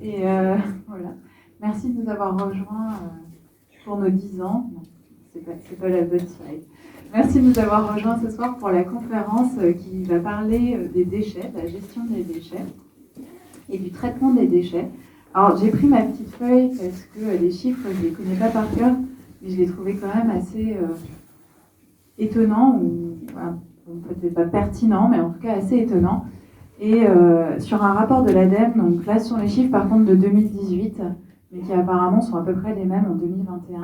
Et voilà. Merci de nous avoir rejoints pour nos 10 ans. Non, c'est pas la bonne slide. Merci de nous avoir rejoints ce soir pour la conférence qui va parler des déchets, de la gestion des déchets et du traitement des déchets. Alors, j'ai pris ma petite feuille parce que les chiffres, je ne les connais pas par cœur, mais je les trouvais quand même assez étonnants, ou voilà, peut-être pas pertinents, mais en tout cas assez étonnants. Et sur un rapport de l'ADEME, donc là, ce sont les chiffres par contre de 2018, mais qui apparemment sont à peu près les mêmes en 2021,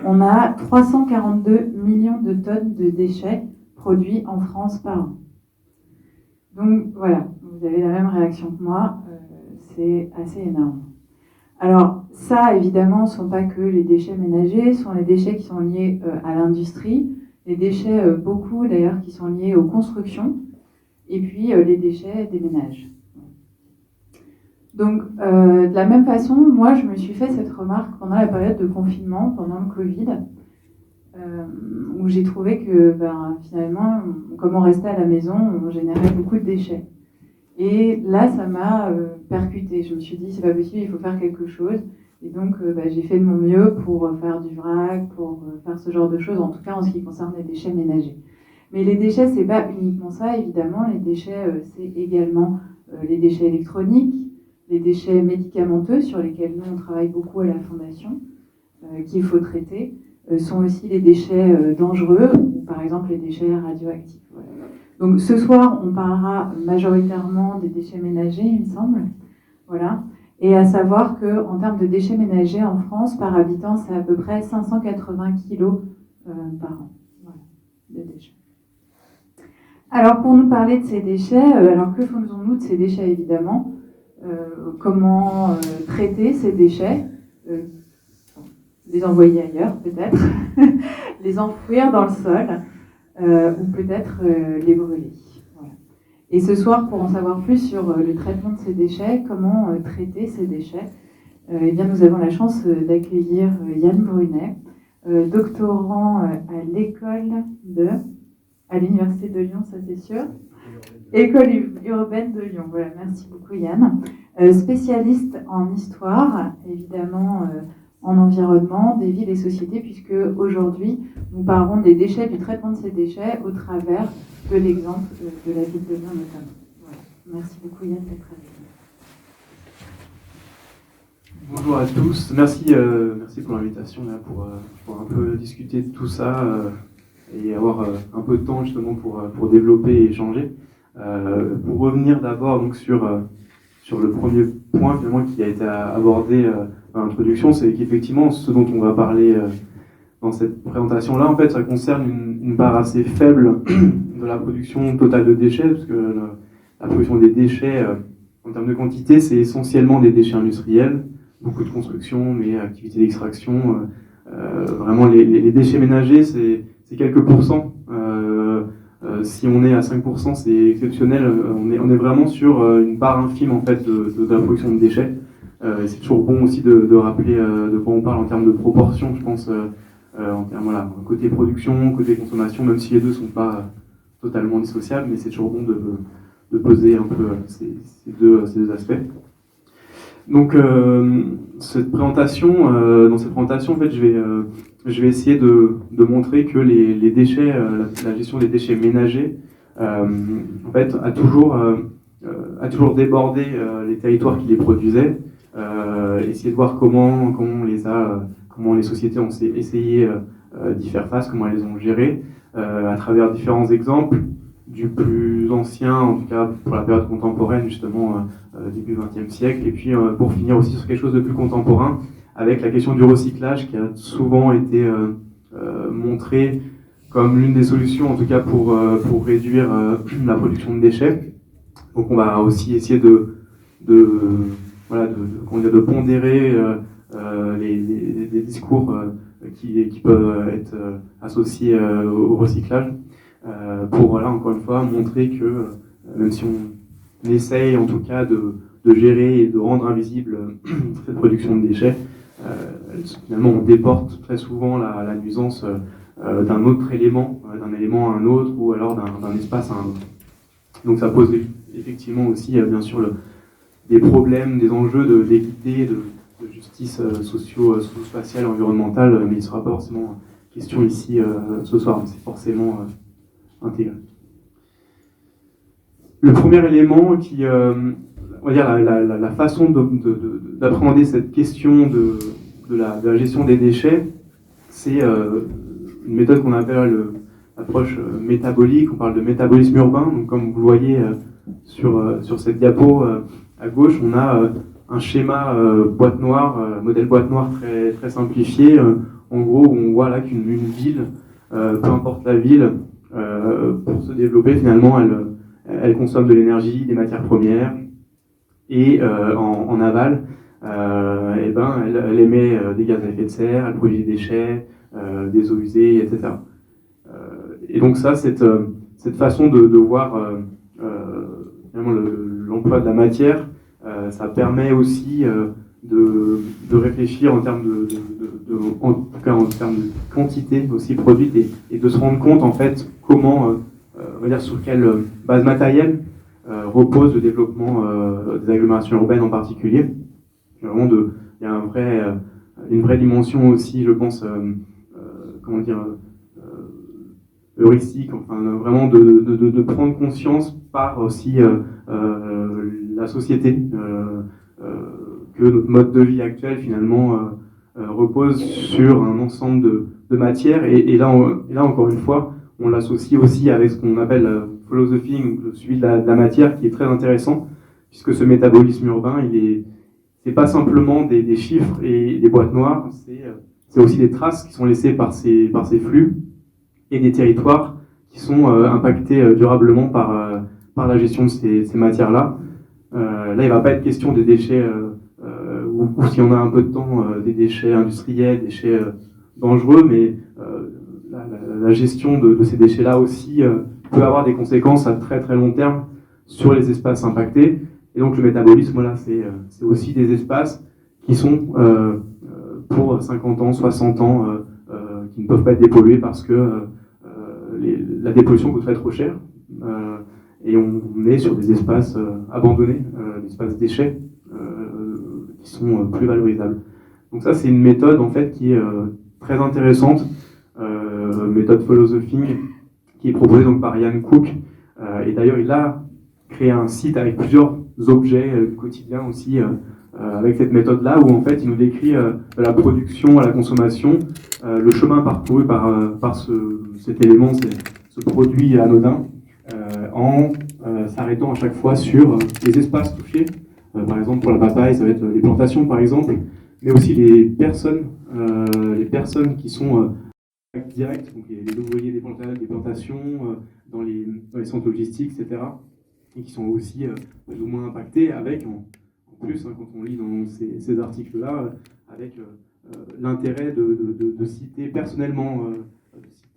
on a 342 millions de tonnes de déchets produits en France par an. Donc voilà, vous avez la même réaction que moi, c'est assez énorme. Alors ça, évidemment, ce ne sont pas que les déchets ménagers, ce sont les déchets qui sont liés à l'industrie, les déchets, beaucoup d'ailleurs, qui sont liés aux constructions, et puis les déchets des ménages. Donc, de la même façon, moi, je me suis fait cette remarque pendant la période de confinement, pendant le Covid, où j'ai trouvé que, finalement, comme on restait à la maison, on générait beaucoup de déchets. Et là, ça m'a percuté. Je me suis dit, c'est pas possible, il faut faire quelque chose. Et donc, j'ai fait de mon mieux pour faire du vrac, pour faire ce genre de choses, en tout cas en ce qui concerne les déchets ménagers. Mais les déchets, c'est pas uniquement ça, évidemment. Les déchets, c'est également les déchets électroniques, les déchets médicamenteux, sur lesquels nous, on travaille beaucoup à la Fondation, qu'il faut traiter, sont aussi les déchets dangereux, ou par exemple les déchets radioactifs. Voilà. Donc ce soir, on parlera majoritairement des déchets ménagers, il me semble. Voilà. Et à savoir qu'en termes de déchets ménagers en France, par habitant, c'est à peu près 580 kilos par an. Voilà, de déchets. Alors pour nous parler de ces déchets, alors que faisons-nous de ces déchets évidemment ? Comment traiter ces déchets, les envoyer ailleurs peut-être, les enfouir dans le sol, ou peut-être les brûler. Voilà. Et ce soir, pour en savoir plus sur le traitement de ces déchets, comment traiter ces déchets, eh bien, nous avons la chance d'accueillir Yann Brunet, doctorant à l'Université de Lyon, ça c'est sûr, École urbaine de Lyon. Voilà, merci beaucoup Yann. Spécialiste en histoire, évidemment en environnement, des villes et sociétés, puisque aujourd'hui, nous parlerons des déchets, du traitement de ces déchets au travers de l'exemple de la ville de Lyon notamment. Voilà. Merci beaucoup Yann d'être avec nous. Bonjour à tous, merci pour l'invitation là, pour un peu discuter de tout ça et avoir un peu de temps justement pour développer et échanger. Pour revenir d'abord donc sur le premier point finalement qui a été abordé dans l'introduction, c'est qu'effectivement ce dont on va parler dans cette présentation-là, en fait, ça concerne une part assez faible de la production totale de déchets, parce que la production des déchets, en termes de quantité, c'est essentiellement des déchets industriels, beaucoup de construction, mais activités d'extraction. Vraiment, les déchets ménagers, c'est quelques pourcents. Si on est à 5%, c'est exceptionnel. On est vraiment sur une part infime en fait de la production de déchets. C'est toujours bon aussi de rappeler de quoi on parle en termes de proportion, je pense, en termes côté production, côté consommation, même si les deux ne sont pas totalement dissociables, mais c'est toujours bon de poser un peu ces deux aspects. Donc, dans cette présentation, en fait, je vais essayer de montrer que les déchets, la gestion des déchets ménagers, en fait, a toujours débordé les territoires qui les produisaient. Essayer de voir comment les sociétés ont essayé d'y faire face, comment elles les ont gérées, à travers différents exemples, du plus ancien, en tout cas pour la période contemporaine, justement, début XXe siècle, et puis pour finir aussi sur quelque chose de plus contemporain, avec la question du recyclage qui a souvent été montrée comme l'une des solutions, en tout cas pour réduire la production de déchets. Donc on va aussi essayer de pondérer les discours qui peuvent être associés au recyclage, pour encore une fois montrer que même si on essaye en tout cas de gérer et de rendre invisible cette production de déchets, finalement on déporte très souvent la nuisance d'un autre élément, d'un élément à un autre, ou alors d'un espace à un autre. Donc ça pose effectivement aussi bien sûr des problèmes, des enjeux d'équité, de justice socio-spatiale, environnementale, mais il ne sera pas forcément question ici ce soir, mais c'est forcément intégré. Le premier élément qui, on va dire la façon d'appréhender cette question de la gestion des déchets, c'est une méthode qu'on appelle l'approche métabolique. On parle de métabolisme urbain. Donc, comme vous le voyez sur cette diapo à gauche, on a un schéma boîte noire, modèle boîte noire très, très simplifié. En gros, on voit là qu'une ville, peu importe la ville, pour se développer, finalement, elle consomme de l'énergie, des matières premières, et en aval, elle émet des gaz à effet de serre, elle produit des déchets, des eaux usées, etc. Et donc ça, cette façon de voir l'emploi de la matière, ça permet aussi de réfléchir en termes en tout cas en termes de quantité aussi produite et de se rendre compte en fait comment, on va dire sur quelle base matérielle repose le développement des agglomérations urbaines en particulier. Vraiment il y a une vraie dimension aussi, je pense, comment dire, heuristique, enfin vraiment de prendre conscience par aussi la société que notre mode de vie actuel finalement repose sur un ensemble de matières et là encore une fois on l'associe aussi avec ce qu'on appelle philosophie, le suivi de la matière qui est très intéressant puisque ce métabolisme urbain c'est pas simplement des chiffres et des boîtes noires, c'est aussi des traces qui sont laissées par ces flux et des territoires qui sont impactés durablement par la gestion de ces matières-là. Là, il ne va pas être question des déchets, ou si on a un peu de temps, des déchets industriels, déchets dangereux, mais la gestion de ces déchets-là aussi peut avoir des conséquences à très très long terme sur les espaces impactés. Et donc le métabolisme, voilà, c'est aussi des espaces qui sont pour 50 ans, 60 ans, qui ne peuvent pas être dépollués parce que la dépollution coûterait trop cher. Et on est sur des espaces abandonnés, des espaces déchets, qui sont plus valorisables. Donc ça, c'est une méthode en fait qui est très intéressante, méthode philosophique, qui est proposée donc par Ian Cook. Et d'ailleurs, il a créé un site avec plusieurs objets du quotidien aussi, avec cette méthode-là, où en fait, il nous décrit de la production à la consommation, le chemin parcouru par cet élément, ce produit anodin, en s'arrêtant à chaque fois sur les espaces touchés. Par exemple, pour la papaye, ça va être les plantations, par exemple, mais aussi les personnes qui sont directes, donc les ouvriers des plantations, dans les centres logistiques, etc., et qui sont aussi plus ou moins impactés avec, en plus, quand on lit dans ces articles-là, avec l'intérêt de citer personnellement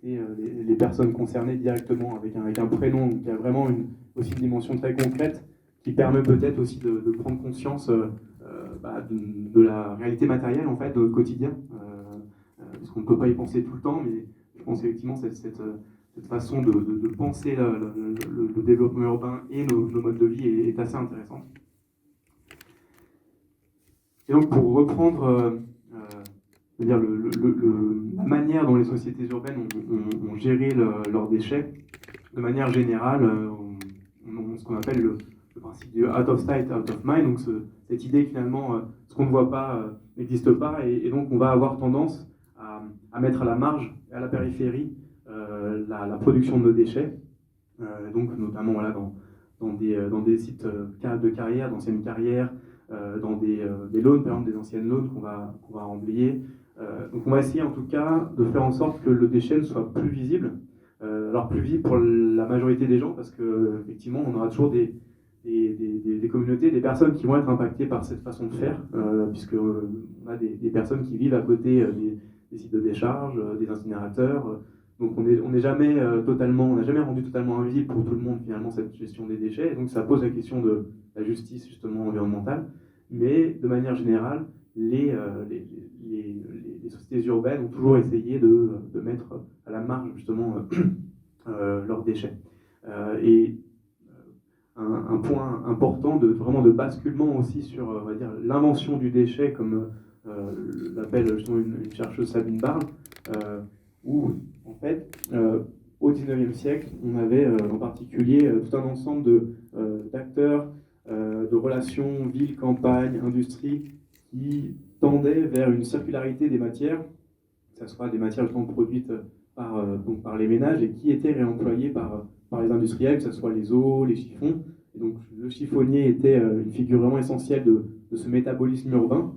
les personnes concernées directement avec un prénom. Donc il y a vraiment aussi une dimension très concrète qui permet peut-être aussi de prendre conscience de la réalité matérielle en fait, de notre quotidien. Parce qu'on ne peut pas y penser tout le temps, mais je pense effectivement cette façon de penser le développement urbain et nos modes de vie est assez intéressante. Et donc pour reprendre c'est-à-dire la manière dont les sociétés urbaines ont géré leurs déchets, de manière générale, ce qu'on appelle le principe du out of sight, out of mind, donc cette idée que finalement, ce qu'on ne voit pas n'existe pas, et donc on va avoir tendance à mettre à la marge et à la périphérie la production de nos déchets, donc notamment voilà, dans des sites de carrière, d'anciennes carrières, dans des lawns, par exemple des anciennes lawns qu'on va emblayer. Donc on va essayer en tout cas de faire en sorte que le déchet ne soit plus visible. Alors plus visible pour la majorité des gens parce que effectivement on aura toujours des communautés, des personnes qui vont être impactées par cette façon de faire, puisque on a des personnes qui vivent à côté des sites de décharge, des incinérateurs. Donc on n'est jamais on n'a jamais rendu totalement invisible pour tout le monde finalement cette gestion des déchets. Et donc ça pose la question de la justice justement environnementale. Mais de manière générale, les sociétés urbaines ont toujours essayé de mettre à la marge justement leurs déchets. Et un point important vraiment de basculement aussi sur, on va dire, l'invention du déchet, comme l'appelle justement une chercheuse Sabine Barnes, où en fait, au XIXe siècle, on avait en particulier tout un ensemble d'acteurs, de relations ville, campagne, industrie, qui tendaient vers une circularité des matières, que ce soit des matières justement produites par les ménages et qui étaient réemployées par les industriels, que ce soit les eaux, les chiffons. Et donc le chiffonnier était une figure vraiment essentielle de ce métabolisme urbain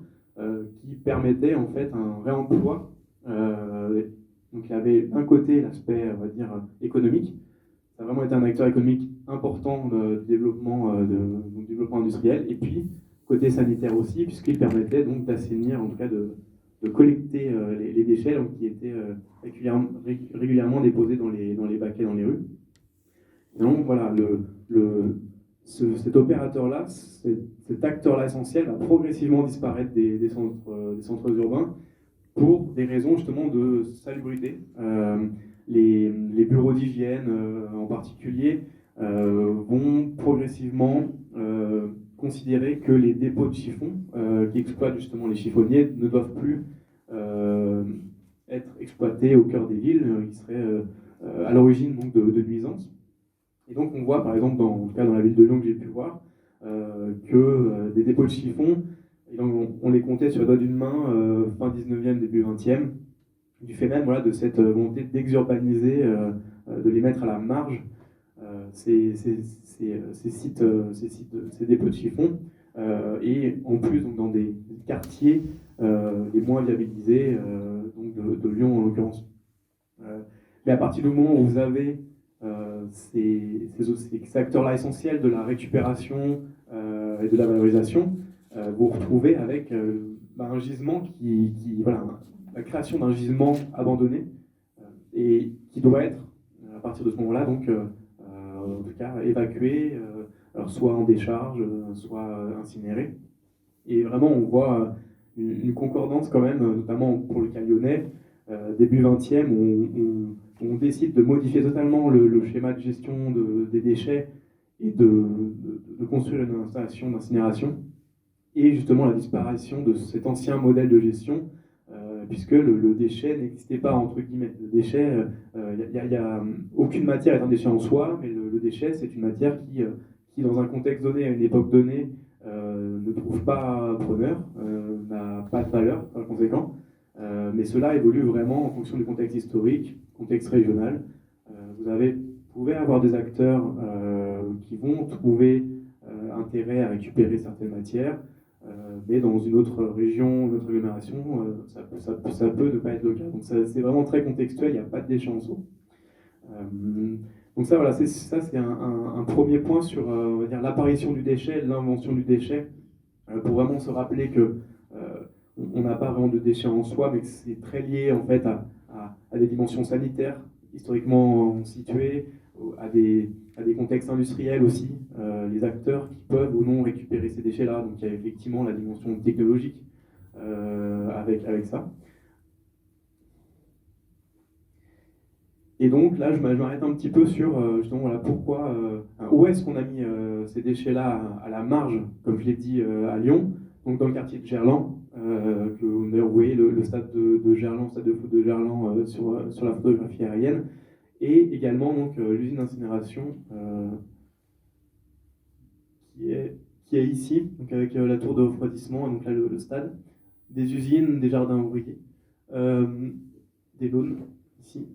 qui permettait en fait un réemploi. Donc il y avait d'un côté l'aspect, on va dire, économique. Ça a vraiment été un acteur économique important du développement industriel. Et puis côté sanitaire aussi, puisqu'il permettait donc d'assainir, en tout cas de collecter les déchets donc, qui étaient régulièrement déposés dans les baquets dans les rues. Et donc voilà, cet opérateur-là, cet acteur-là essentiel va progressivement disparaître des centres urbains pour des raisons justement de salubrité. Les bureaux d'hygiène en particulier vont progressivement considérer que les dépôts de chiffons qui exploitent justement les chiffonniers ne doivent plus être exploités au cœur des villes, qui seraient à l'origine donc, de nuisances. Et donc on voit par exemple, en tout cas dans la ville de Lyon que j'ai pu voir, que des dépôts de chiffons, on les comptait sur les doigts d'une main, fin 19e, début 20e, du fait même voilà, de cette volonté d'exurbaniser, de les mettre à la marge, ces dépôts de chiffons, et en plus donc, dans des quartiers les moins viabilisés, donc de Lyon en l'occurrence. Mais à partir du moment où vous avez ces acteurs-là essentiels de la récupération et de la valorisation, vous vous retrouvez avec un gisement voilà, la création d'un gisement abandonné et qui doit être, à partir de ce moment-là, donc, en tout cas, évacué, alors soit en décharge, soit incinéré. Et vraiment, on voit une concordance quand même, notamment pour le cas lyonnais, début 20e, on décide de modifier totalement le schéma de gestion des déchets et de construire une installation d'incinération, et justement la disparition de cet ancien modèle de gestion, puisque le déchet n'existait pas, entre guillemets. Le déchet, y a aucune matière est un déchet en soi, mais le déchet, c'est une matière qui, dans un contexte donné, à une époque donnée, ne trouve pas preneur, n'a pas de valeur par conséquent, mais cela évolue vraiment en fonction du contexte historique, contexte régional. Vous pouvez avoir des acteurs qui vont trouver intérêt à récupérer certaines matières, mais dans une autre région, une autre agglomération, ça peut ne pas être le cas. Donc c'est vraiment très contextuel, il n'y a pas de déchets en soi. Donc ça, voilà, c'est un premier point sur on va dire, l'apparition du déchet, l'invention du déchet, pour vraiment se rappeler que on n'a pas vraiment de déchets en soi, mais que c'est très lié en fait à des dimensions sanitaires historiquement situées, à des contextes industriels aussi, les acteurs qui peuvent ou non récupérer ces déchets-là. Donc il y a effectivement la dimension technologique avec ça. Et donc là, je m'arrête un petit peu sur justement voilà, pourquoi, où est-ce qu'on a mis ces déchets-là à la marge, comme je l'ai dit à Lyon, donc dans le quartier de Gerland, que vous voyez le stade de Gerland, stade de foot de Gerland sur la photographie aérienne, et également donc l'usine d'incinération qui est ici, donc avec la tour de refroidissement, et donc là le stade, des usines, des jardins ouvriers, des lawns ici.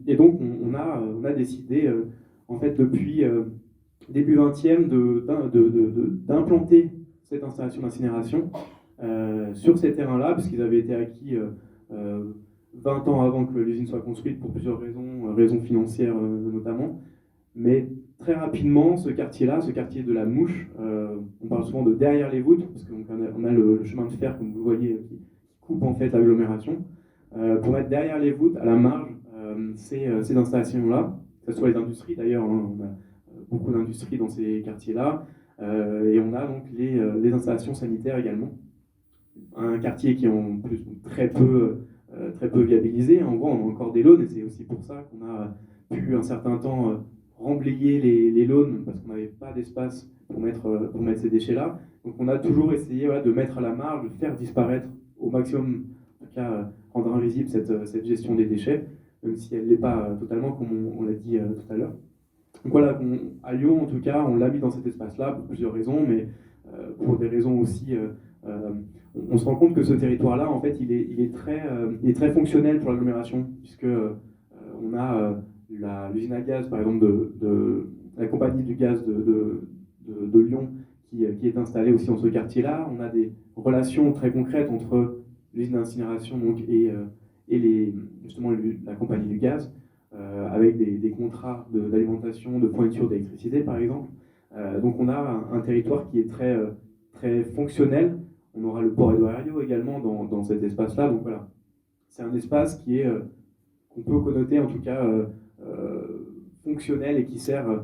Et donc on a décidé en fait depuis début 20e d'implanter cette installation d'incinération sur ces terrains-là, puisqu'ils avaient été acquis 20 ans avant que l'usine soit construite pour plusieurs raisons financières notamment. Mais très rapidement, ce quartier-là, ce quartier de la Mouche, on parle souvent de derrière les voûtes, parce qu'on a le chemin de fer, comme vous le voyez, qui coupe en fait l'agglomération. Pour mettre derrière les voûtes, à la marge, ces installations-là, que ce soit les industries d'ailleurs, hein, on a beaucoup d'industries dans ces quartiers-là, et on a donc les installations sanitaires également. Un quartier qui est en plus très peu viabilisé, on voit on a encore des lawns, et c'est aussi pour ça qu'on a pu un certain temps remblayer les lawns parce qu'on n'avait pas d'espace pour mettre ces déchets-là. Donc on a toujours essayé de mettre à la marge, de faire disparaître au maximum, en tout cas rendre invisible cette gestion des déchets, même si elle ne l'est pas totalement, comme on l'a dit tout à l'heure. Donc voilà, à Lyon en tout cas, on l'a mis dans cet espace-là pour plusieurs raisons, mais pour des raisons aussi... on se rend compte que ce territoire-là, en fait, il est très fonctionnel pour l'agglomération, puisque on a l'usine à gaz, par exemple, de la compagnie du gaz de Lyon, qui est installée aussi dans ce quartier-là. On a des relations très concrètes entre l'usine d'incinération et justement la compagnie du gaz, avec des contrats d'alimentation, de fourniture d'électricité, par exemple. Donc on a un territoire qui est très fonctionnel. On aura le port Édouard Herriot également dans cet espace-là. Donc voilà, c'est un espace qu'on peut connoter en tout cas fonctionnel et qui sert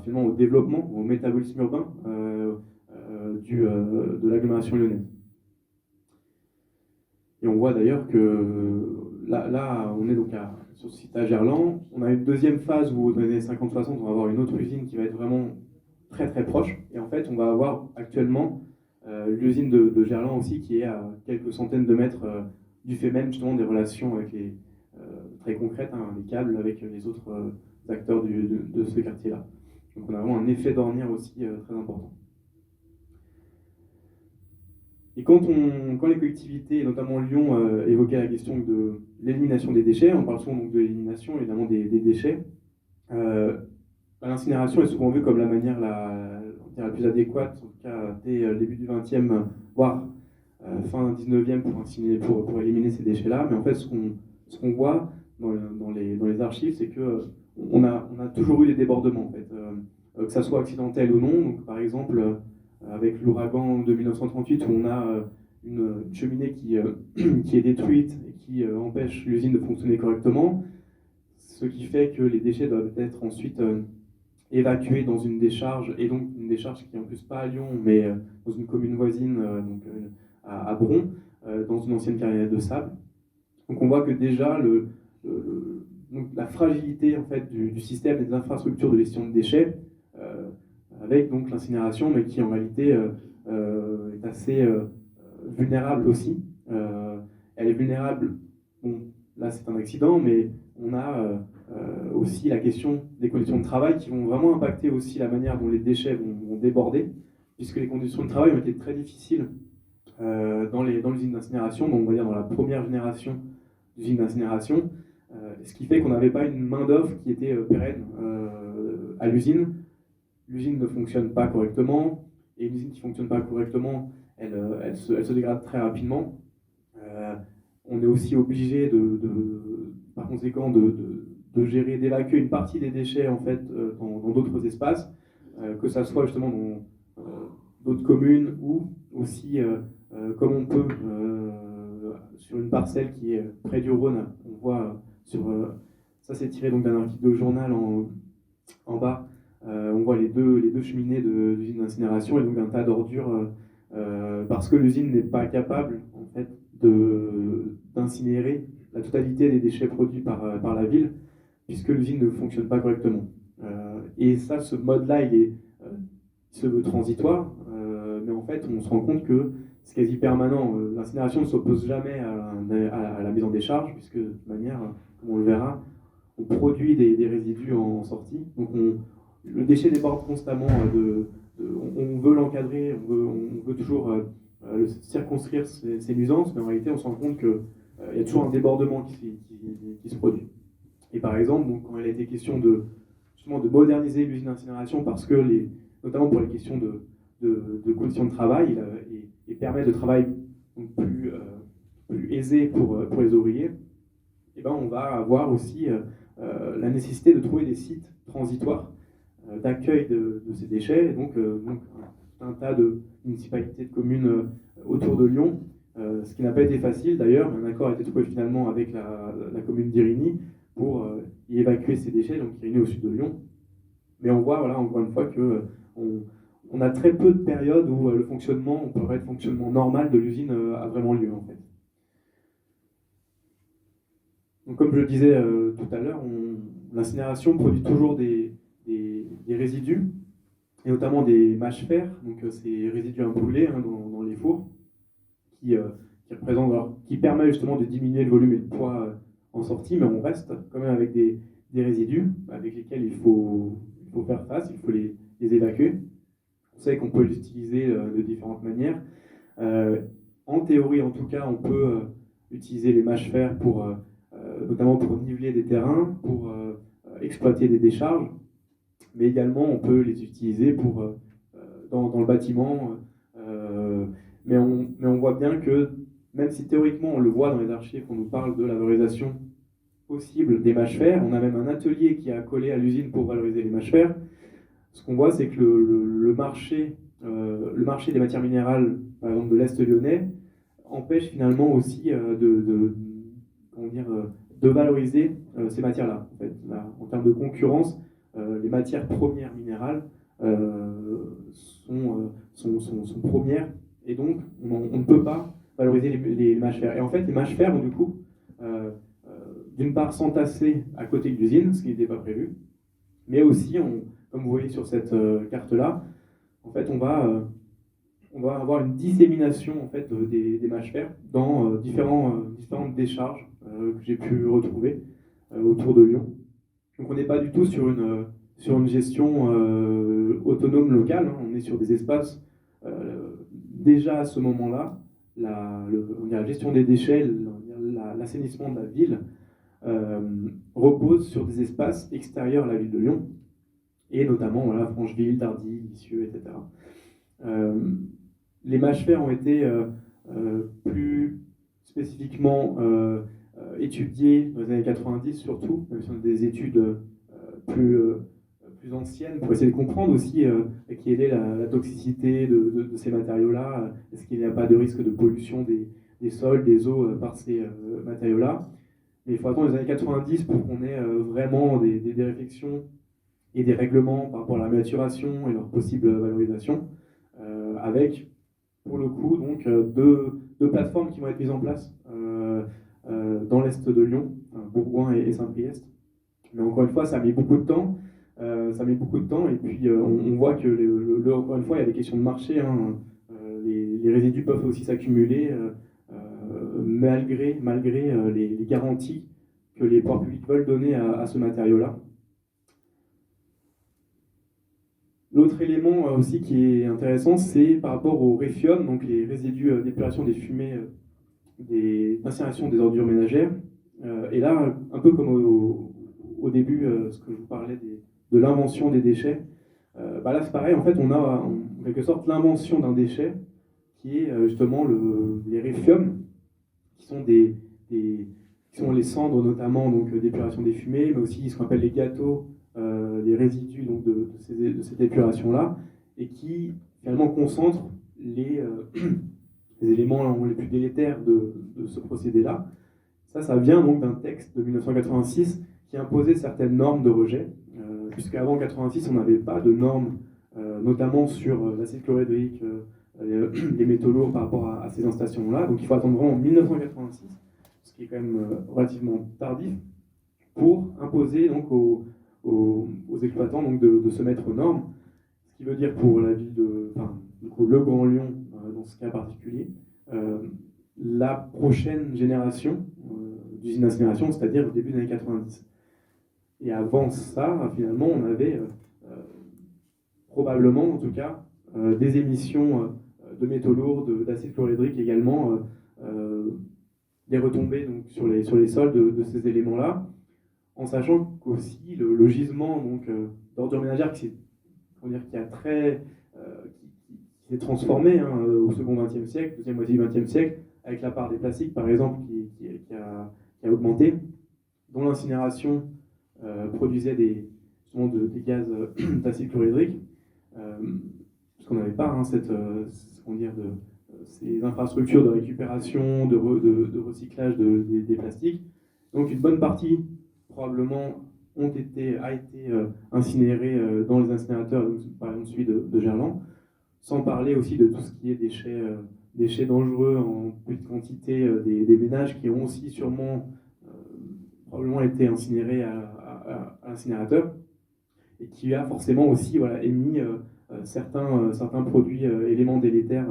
finalement au développement, au métabolisme urbain de l'agglomération lyonnaise. Et on voit d'ailleurs que là on est donc sur ce site à Gerland. On a une deuxième phase où dans les années 50-60, on va avoir une autre usine qui va être vraiment très très proche. Et en fait, on va avoir actuellement l'usine de Gerland aussi qui est à quelques centaines de mètres du fait même justement des relations avec très concrètes, les câbles avec les autres acteurs de ce quartier-là. Donc on a vraiment un effet d'ornière aussi très important. Et quand les collectivités, et notamment Lyon, évoquaient la question de l'élimination des déchets, on parle souvent donc de l'élimination évidemment des déchets, l'incinération est souvent vue comme la manière la plus adéquate, en tout cas dès le début du XXe, voire fin 19e pour éliminer ces déchets-là. Mais en fait, ce qu'on voit dans les archives, c'est qu'on a toujours eu des débordements, en fait, que ça soit accidentel ou non. Donc, par exemple, avec l'ouragan de 1938, où on a une cheminée qui est détruite et qui empêche l'usine de fonctionner correctement, ce qui fait que les déchets doivent être ensuite évacués dans une décharge, et donc une décharge qui est en plus pas à Lyon, mais dans une commune voisine, à Bron, dans une ancienne carrière de sable. Donc on voit que déjà donc la fragilité en fait du système et des infrastructures de gestion de déchets, avec donc l'incinération, mais qui en réalité est assez vulnérable aussi. Elle est vulnérable, bon, là c'est un accident, mais on a aussi la question des conditions de travail qui vont vraiment impacter aussi la manière dont les déchets vont déborder, puisque les conditions de travail ont été très difficiles dans l'usine d'incinération, donc on va dire dans la première génération d'usine d'incinération, ce qui fait qu'on n'avait pas une main-d'œuvre qui était pérenne à l'usine. L'usine ne fonctionne pas correctement, et une usine qui ne fonctionne pas correctement, elle se dégrade très rapidement. On est aussi obligé par conséquent de gérer, d'évacuer une partie des déchets en fait dans d'autres espaces, que ça soit justement dans d'autres communes ou aussi comme on peut sur une parcelle qui est près du Rhône. On voit ça c'est tiré donc d'un article de journal en bas. On voit les deux cheminées de l'usine d'incinération et donc un tas d'ordures parce que l'usine n'est pas capable en fait d'incinérer la totalité des déchets produits par la ville, puisque l'usine ne fonctionne pas correctement. Et ça, ce mode-là, il se veut transitoire, mais en fait, on se rend compte que c'est quasi permanent. L'incinération ne s'oppose jamais à la mise en décharge, puisque de toute manière, comme on le verra, on produit des résidus en sortie. Donc le déchet déborde constamment. On veut l'encadrer, on veut toujours circonscrire ces nuisances, mais en réalité, on se rend compte qu'il y a toujours un débordement qui se produit. Et par exemple, donc, quand il a été question justement de moderniser l'usine d'incinération, parce que notamment pour les questions de conditions de travail et permettre de travail donc plus aisé pour les ouvriers, et ben on va avoir aussi la nécessité de trouver des sites transitoires d'accueil de ces déchets, et donc un tas de municipalités, de communes autour de Lyon, ce qui n'a pas été facile d'ailleurs, mais un accord a été trouvé finalement avec la commune d'Irigny pour y évacuer ces déchets, donc Irigny au sud de Lyon. Mais on voit, voilà, encore une fois, qu'on a très peu de périodes où le fonctionnement normal de l'usine a vraiment lieu en fait. Donc comme je le disais tout à l'heure, l'incinération produit toujours des résidus, et notamment des mâches-fer, donc ces résidus imbrûlés hein, dans les fours, qui permet justement de diminuer le volume et le poids en sortie, mais on reste quand même avec des résidus avec lesquels il faut faire face, il faut les évacuer. On sait qu'on peut les utiliser de différentes manières. En théorie, en tout cas, on peut utiliser les mâches-fer notamment pour niveler des terrains, pour exploiter des décharges, mais également on peut les utiliser dans le bâtiment. Mais on voit bien que, même si théoriquement on le voit dans les archives, qu'on nous parle de la valorisation possible des mâches-fer, on a même un atelier qui est accolé à l'usine pour valoriser les mâches-fer. Ce qu'on voit, c'est que le marché des matières minérales, par exemple de l'Est lyonnais, empêche finalement aussi de valoriser ces matières-là. En fait, là, en termes de concurrence, les matières premières minérales sont premières, et donc on ne peut pas valoriser les mâches-fer. Et en fait, les mâches-fer vont du coup, d'une part, s'entasser à côté de l'usine, ce qui n'était pas prévu, mais aussi, comme vous voyez sur cette carte-là, en fait, on va avoir une dissémination en fait, des mâches-fer dans différentes décharges que j'ai pu retrouver autour de Lyon. Donc on n'est pas du tout sur une gestion autonome locale, hein. On est sur des espaces, déjà à ce moment-là, la gestion des déchets, l'assainissement de la ville repose sur des espaces extérieurs à la ville de Lyon, et notamment Francheville, Tardy, Lisieux, etc. Les mâches-fer ont été plus spécifiquement étudiés dans les années 90 surtout, même si on a des études plus anciennes pour essayer de comprendre aussi quelle est la toxicité de ces matériaux-là. Est-ce qu'il n'y a pas de risque de pollution des sols, des eaux par ces matériaux-là? Mais il faut attendre les années 90 pour qu'on ait vraiment des réflexions et des règlements par rapport à la maturation et leur possible valorisation, avec pour le coup donc deux plateformes qui vont être mises en place dans l'est de Lyon, Bourgoin et Saint-Priest. Mais encore une fois, ça a mis beaucoup de temps. Et puis on voit que encore une fois, il y a des questions de marché. Hein. Les résidus peuvent aussi s'accumuler malgré les garanties que les pouvoirs publics veulent donner à ce matériau-là. L'autre élément aussi qui est intéressant, c'est par rapport au réfium, donc les résidus d'épuration des fumées d'incinération des ordures ménagères. Et là, un peu comme au début, ce que je vous parlais de l'invention des déchets, là c'est pareil, en fait on a en quelque sorte l'invention d'un déchet qui est justement les réfiums, qui sont les cendres notamment d'épuration des fumées, mais aussi ce qu'on appelle les gâteaux, les résidus donc, de cette épuration-là, et qui finalement concentrent les éléments les plus délétères de ce procédé-là. Ça vient donc d'un texte de 1986 qui imposait certaines normes de rejet, puisqu'avant 1986, on n'avait pas de normes, notamment sur l'acide chlorhydrique, les métaux lourds par rapport à ces installations-là. Donc il faut attendre vraiment 1986, ce qui est quand même relativement tardif, pour imposer donc, aux exploitants donc, de se mettre aux normes, ce qui veut dire pour la ville le Grand Lyon, dans ce cas particulier, la prochaine génération d'usines d'incinération, c'est-à-dire au début des années 90. Et avant ça, finalement, on avait probablement, en tout cas, des émissions de métaux lourds, d'acide chlorhydrique également, des retombées donc, sur les sols de ces éléments-là, en sachant qu'aussi le gisement d'ordures ménagères qui s'est transformé au second XXe siècle, deuxième moitié du XXe siècle, avec la part des plastiques par exemple qui a augmenté, dont l'incinération produisait des gaz d'acide chlorhydrique, parce qu'on n'avait pas ces infrastructures de récupération, de recyclage des plastiques. Donc une bonne partie probablement a été incinérée dans les incinérateurs, par exemple celui de Gerland, sans parler aussi de tout ce qui est déchets dangereux en petite quantité des ménages qui ont aussi sûrement probablement été incinérés à à l'incinérateur, et qui a forcément aussi émis certains produits, éléments délétères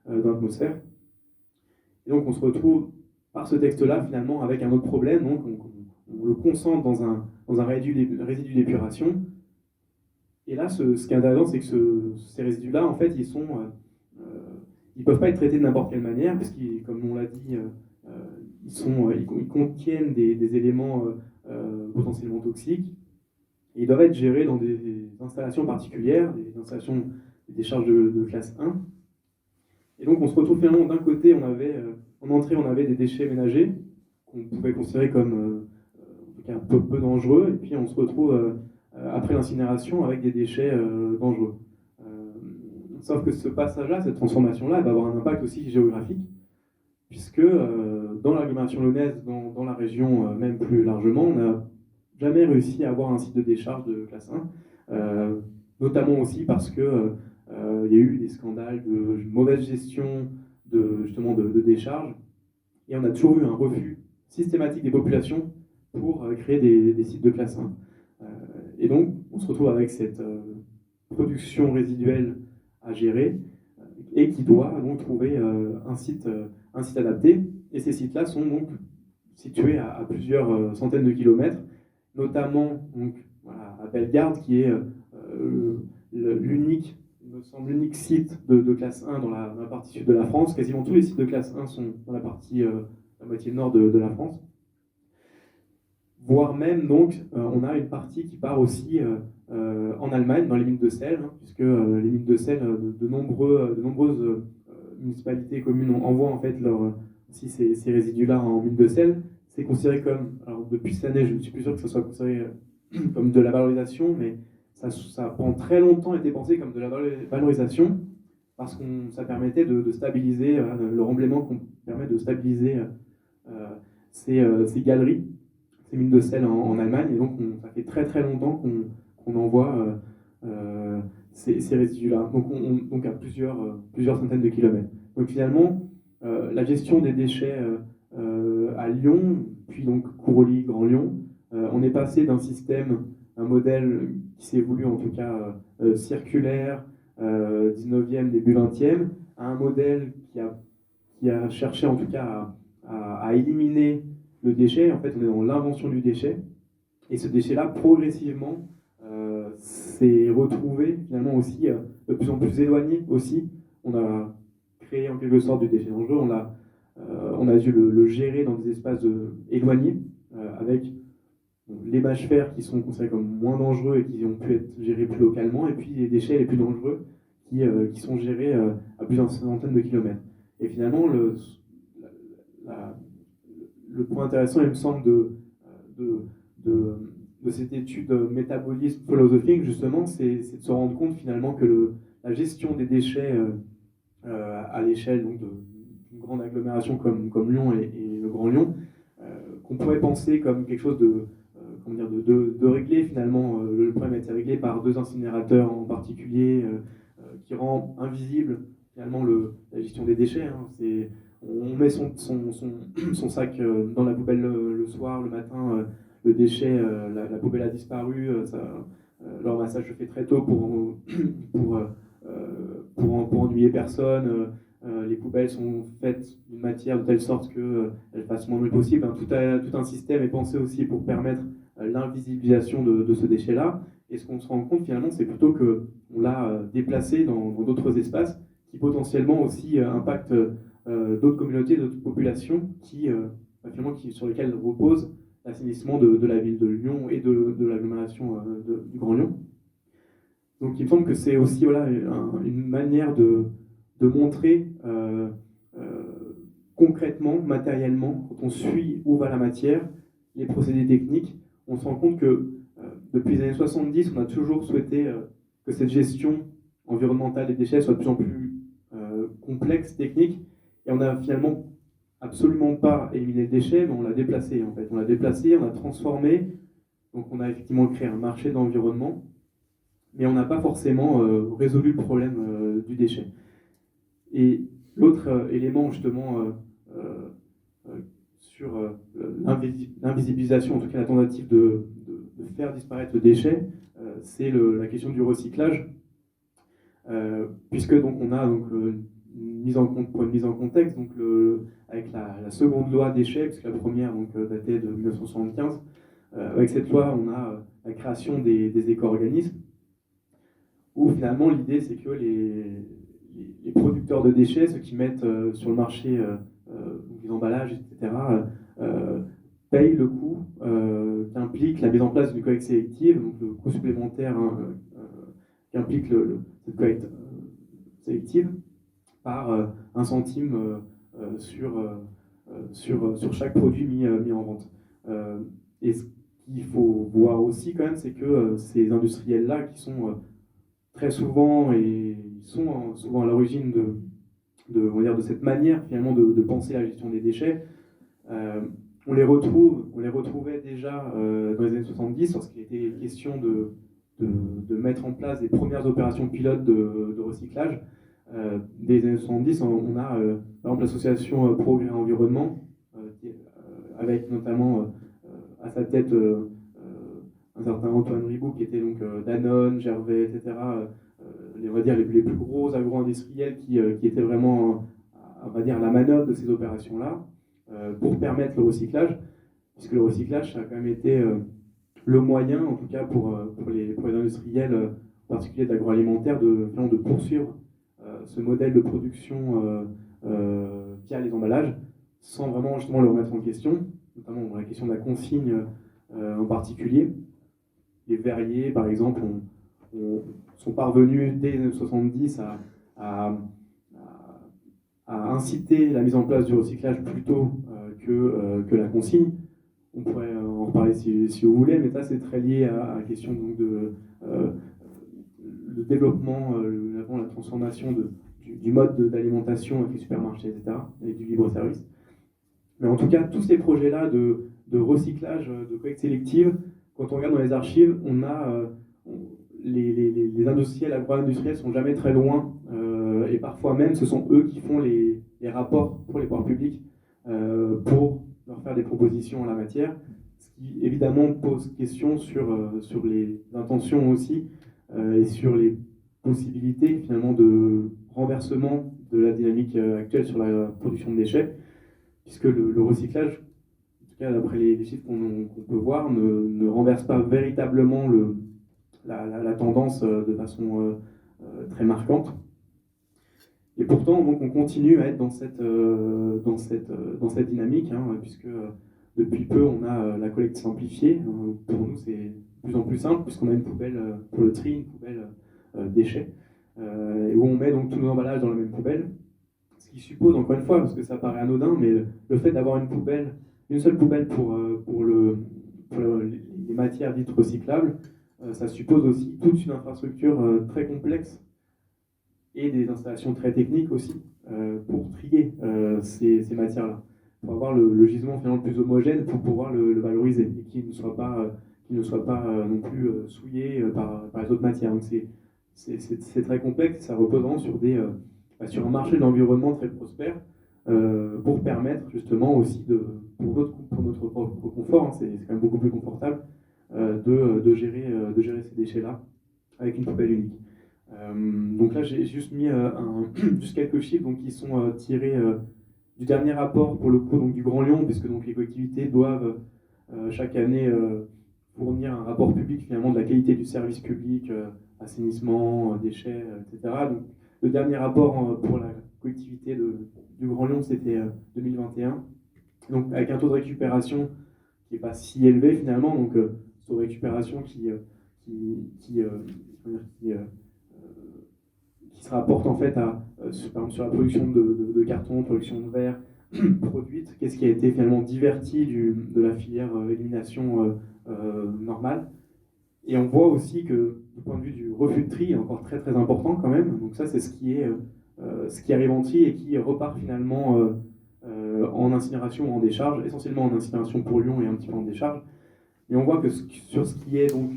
dans l'atmosphère. Et donc on se retrouve par ce texte-là finalement avec un autre problème, donc on le concentre dans un résidu d'épuration. Et là, ce qui est intéressant, c'est que ces résidus-là, en fait, ils peuvent pas être traités de n'importe quelle manière, parce qu'ils, comme on l'a dit, ils contiennent des éléments potentiellement toxiques. Et ils doivent être gérés dans des installations particulières, des installations, des charges de classe 1. Et donc on se retrouve finalement, d'un côté, en entrée, on avait des déchets ménagers, qu'on pouvait considérer comme en tout cas peu dangereux, et puis on se retrouve après l'incinération avec des déchets dangereux. Sauf que ce passage-là, cette transformation-là, elle va avoir un impact aussi géographique, puisque dans l'agglomération lyonnaise, dans la région même plus largement, on n'a jamais réussi à avoir un site de décharge de classe 1, notamment aussi parce que il y a eu des scandales de mauvaise gestion de décharge, et on a toujours eu un refus systématique des populations pour créer des sites de classe 1. Et donc, on se retrouve avec cette production résiduelle à gérer et qui doit donc trouver un site adapté. Et ces sites-là sont donc situés à plusieurs centaines de kilomètres, notamment donc, à Bellegarde, qui est l'unique site de classe 1 dans la partie sud de la France. Quasiment tous les sites de classe 1 sont dans la moitié nord de la France. Voire même, donc, on a une partie qui part aussi en Allemagne, dans les mines de sel, puisque les mines de sel, de nombreuses municipalités et communes envoient en fait aussi ces résidus-là en mine de sel. C'est considéré comme, alors depuis cette année, je ne suis plus sûr que ça soit considéré comme de la valorisation, mais ça a pendant très longtemps été pensé comme de la valorisation, parce que ça permettait de stabiliser, le remblaiement permet de stabiliser ces galeries, ces mines de sel en Allemagne, et donc ça fait très très longtemps qu'on envoie ces résidus-là, donc à plusieurs centaines de kilomètres. Donc finalement, la gestion des déchets à Lyon, puis donc Couroli, Grand Lyon, on est passé un modèle qui s'est voulu en tout cas circulaire, 19e, début 20e, à un modèle qui a cherché en tout cas à éliminer le déchet. En fait, on est dans l'invention du déchet, et ce déchet-là, progressivement, s'est retrouvé finalement aussi de plus en plus éloigné aussi. On a créé en quelque sorte du déchet dangereux, on a dû le gérer dans des espaces éloignés, avec les mâches fer qui sont considérés comme moins dangereux et qui ont pu être gérés plus localement, et puis les déchets les plus dangereux qui sont gérés à plusieurs centaines de kilomètres. Et finalement, le point intéressant, il me semble, de cette étude métabolisme philosophique, justement, c'est de se rendre compte finalement que la gestion des déchets à l'échelle d'une grande agglomération comme Lyon et le Grand Lyon, qu'on pourrait penser comme quelque chose de réglé finalement. Le problème a été réglé par 2 incinérateurs en particulier, qui rend invisible finalement la gestion des déchets. On met son sac dans la poubelle le soir, le matin, le déchet, la poubelle a disparu, le ramassage se fait très tôt pour ennuyer personne. Les poubelles sont faites d'une matière de telle sorte qu'elles fassent le moins de bruit possible. Tout un système est pensé aussi pour permettre l'invisibilisation de ce déchet-là. Et ce qu'on se rend compte finalement, c'est plutôt qu'on l'a déplacé dans d'autres espaces qui potentiellement aussi impactent d'autres communautés, d'autres populations sur lesquelles repose l'assainissement de la ville de Lyon et de l'agglomération du Grand Lyon. Donc il me semble que c'est aussi une manière de montrer concrètement, matériellement, quand on suit où va la matière, les procédés techniques, on se rend compte que depuis les années 70, on a toujours souhaité que cette gestion environnementale des déchets soit de plus en plus complexe, technique, et on n'a finalement absolument pas éliminé le déchet, mais on l'a déplacé en fait. On l'a déplacé, on l'a transformé, donc on a effectivement créé un marché de l'environnement, mais on n'a pas forcément résolu le problème du déchet. Et l'autre élément justement sur l'invisibilisation, en tout cas la tentative de faire disparaître le déchet, c'est la question du recyclage, puisque donc on a donc pour une mise en contexte, donc avec la seconde loi déchets, puisque la première donc datait de 1975. Avec cette loi, on a la création des éco-organismes, où finalement l'idée c'est que les producteurs de déchets, ceux qui mettent sur le marché les emballages, etc., payent le coût qu'implique la mise en place d'une collecte sélective, donc le coût supplémentaire qu'implique cette collecte sélective, par 1 centime sur chaque produit mis en vente. Et ce qu'il faut voir aussi quand même, c'est que ces industriels-là, qui sont très souvent, et ils sont souvent à l'origine on va dire, de cette manière finalement de penser la gestion des déchets, on les retrouvait déjà dans les années 70, lorsqu'il était question de mettre en place des premières opérations pilotes de recyclage. Des années 70, on a par exemple l'association Progrès Environnement, avec notamment à sa tête un certain Antoine Riboud, qui était donc Danone, Gervais, etc., on va dire les plus gros agro-industriels qui étaient vraiment, on va dire, à la manœuvre de ces opérations-là, pour permettre le recyclage, puisque le recyclage, ça a quand même été le moyen, en tout cas pour les industriels, en particulier de l'agroalimentaire, de poursuivre ce modèle de production via les emballages, sans vraiment justement le remettre en question, notamment dans la question de la consigne en particulier. Les verriers, par exemple, sont parvenus dès les années 70 à inciter la mise en place du recyclage plutôt que la consigne. On pourrait en reparler si vous voulez, mais ça c'est très lié à la question donc le développement, la transformation du mode d'alimentation avec les supermarchés, etc., et du libre-service. Mais en tout cas, tous ces projets-là de recyclage, de collecte sélective, quand on regarde dans les archives, on a les industriels, agro-industriels sont jamais très loin, et parfois même ce sont eux qui font les rapports pour les pouvoirs publics pour leur faire des propositions en la matière, ce qui évidemment pose question sur les intentions aussi, et sur les possibilités finalement de renversement de la dynamique actuelle sur la production de déchets, puisque le recyclage, en tout cas d'après les chiffres qu'on peut voir, ne renverse pas véritablement la tendance de façon très marquante. Et pourtant, donc, on continue à être dans cette dynamique, hein, puisque depuis peu, on a la collecte simplifiée. Pour nous, c'est de plus en plus simple, puisqu'on a une poubelle pour le tri, une poubelle déchets, et où on met donc tous nos emballages dans la même poubelle. Ce qui suppose, encore une fois, parce que ça paraît anodin, mais le fait d'avoir une seule poubelle pour les matières dites recyclables, ça suppose aussi toute une infrastructure très complexe et des installations très techniques aussi pour trier ces matières-là, pour avoir le gisement finalement le plus homogène pour pouvoir le valoriser et qu'il ne soit pas non plus souillé par les autres matières. Donc c'est très complexe, ça repose vraiment sur un marché de l'environnement très prospère, pour permettre justement aussi, pour notre propre confort, hein, c'est quand même beaucoup plus confortable, de gérer ces déchets-là avec une poubelle unique. Donc là, j'ai juste mis juste quelques chiffres donc, qui sont tirés du dernier rapport, pour le coup, donc, du Grand Lyon, puisque donc, les collectivités doivent chaque année fournir un rapport public finalement de la qualité du service public, assainissement, déchets, etc. Donc, le dernier rapport pour la collectivité du Grand Lyon, c'était 2021. Donc, avec un taux de récupération qui n'est pas si élevé finalement, donc taux de récupération qui se rapporte en fait par exemple, sur la production de carton, production de verre produite, qu'est-ce qui a été finalement diverti de la filière élimination normale. Et on voit aussi que du point de vue du refus de tri est encore très très important quand même. Donc ça c'est ce qui arrive en tri et qui repart finalement en incinération ou en décharge, essentiellement en incinération pour Lyon et un petit peu en décharge. Et on voit que sur ce qui est donc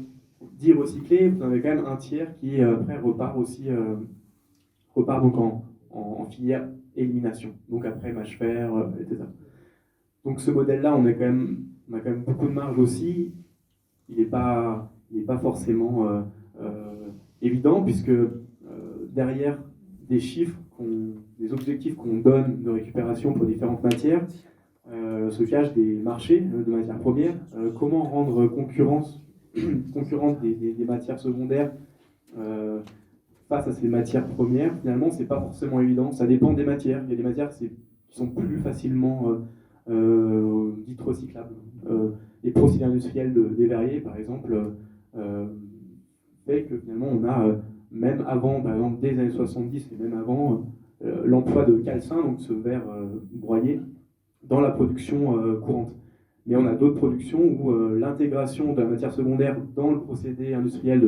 dit recyclé, vous avez quand même un tiers qui après repart donc en filière élimination. Donc après mâche fer, etc. Donc ce modèle-là, on a quand même beaucoup de marge aussi. il n'est pas forcément évident, puisque derrière des chiffres, des objectifs qu'on donne de récupération pour différentes matières, se cachent des marchés de matières premières. Comment rendre concurrente des matières secondaires face à ces matières premières, finalement, c'est pas forcément évident. Ça dépend des matières. Il y a des matières qui sont plus facilement dites recyclables. Les procédés industriels des verriers, par exemple, fait que finalement, on a, même avant, par exemple, dès les années 70 et même avant, l'emploi de calcin, donc ce verre broyé, dans la production courante. Mais on a d'autres productions où l'intégration de la matière secondaire dans le procédé industriel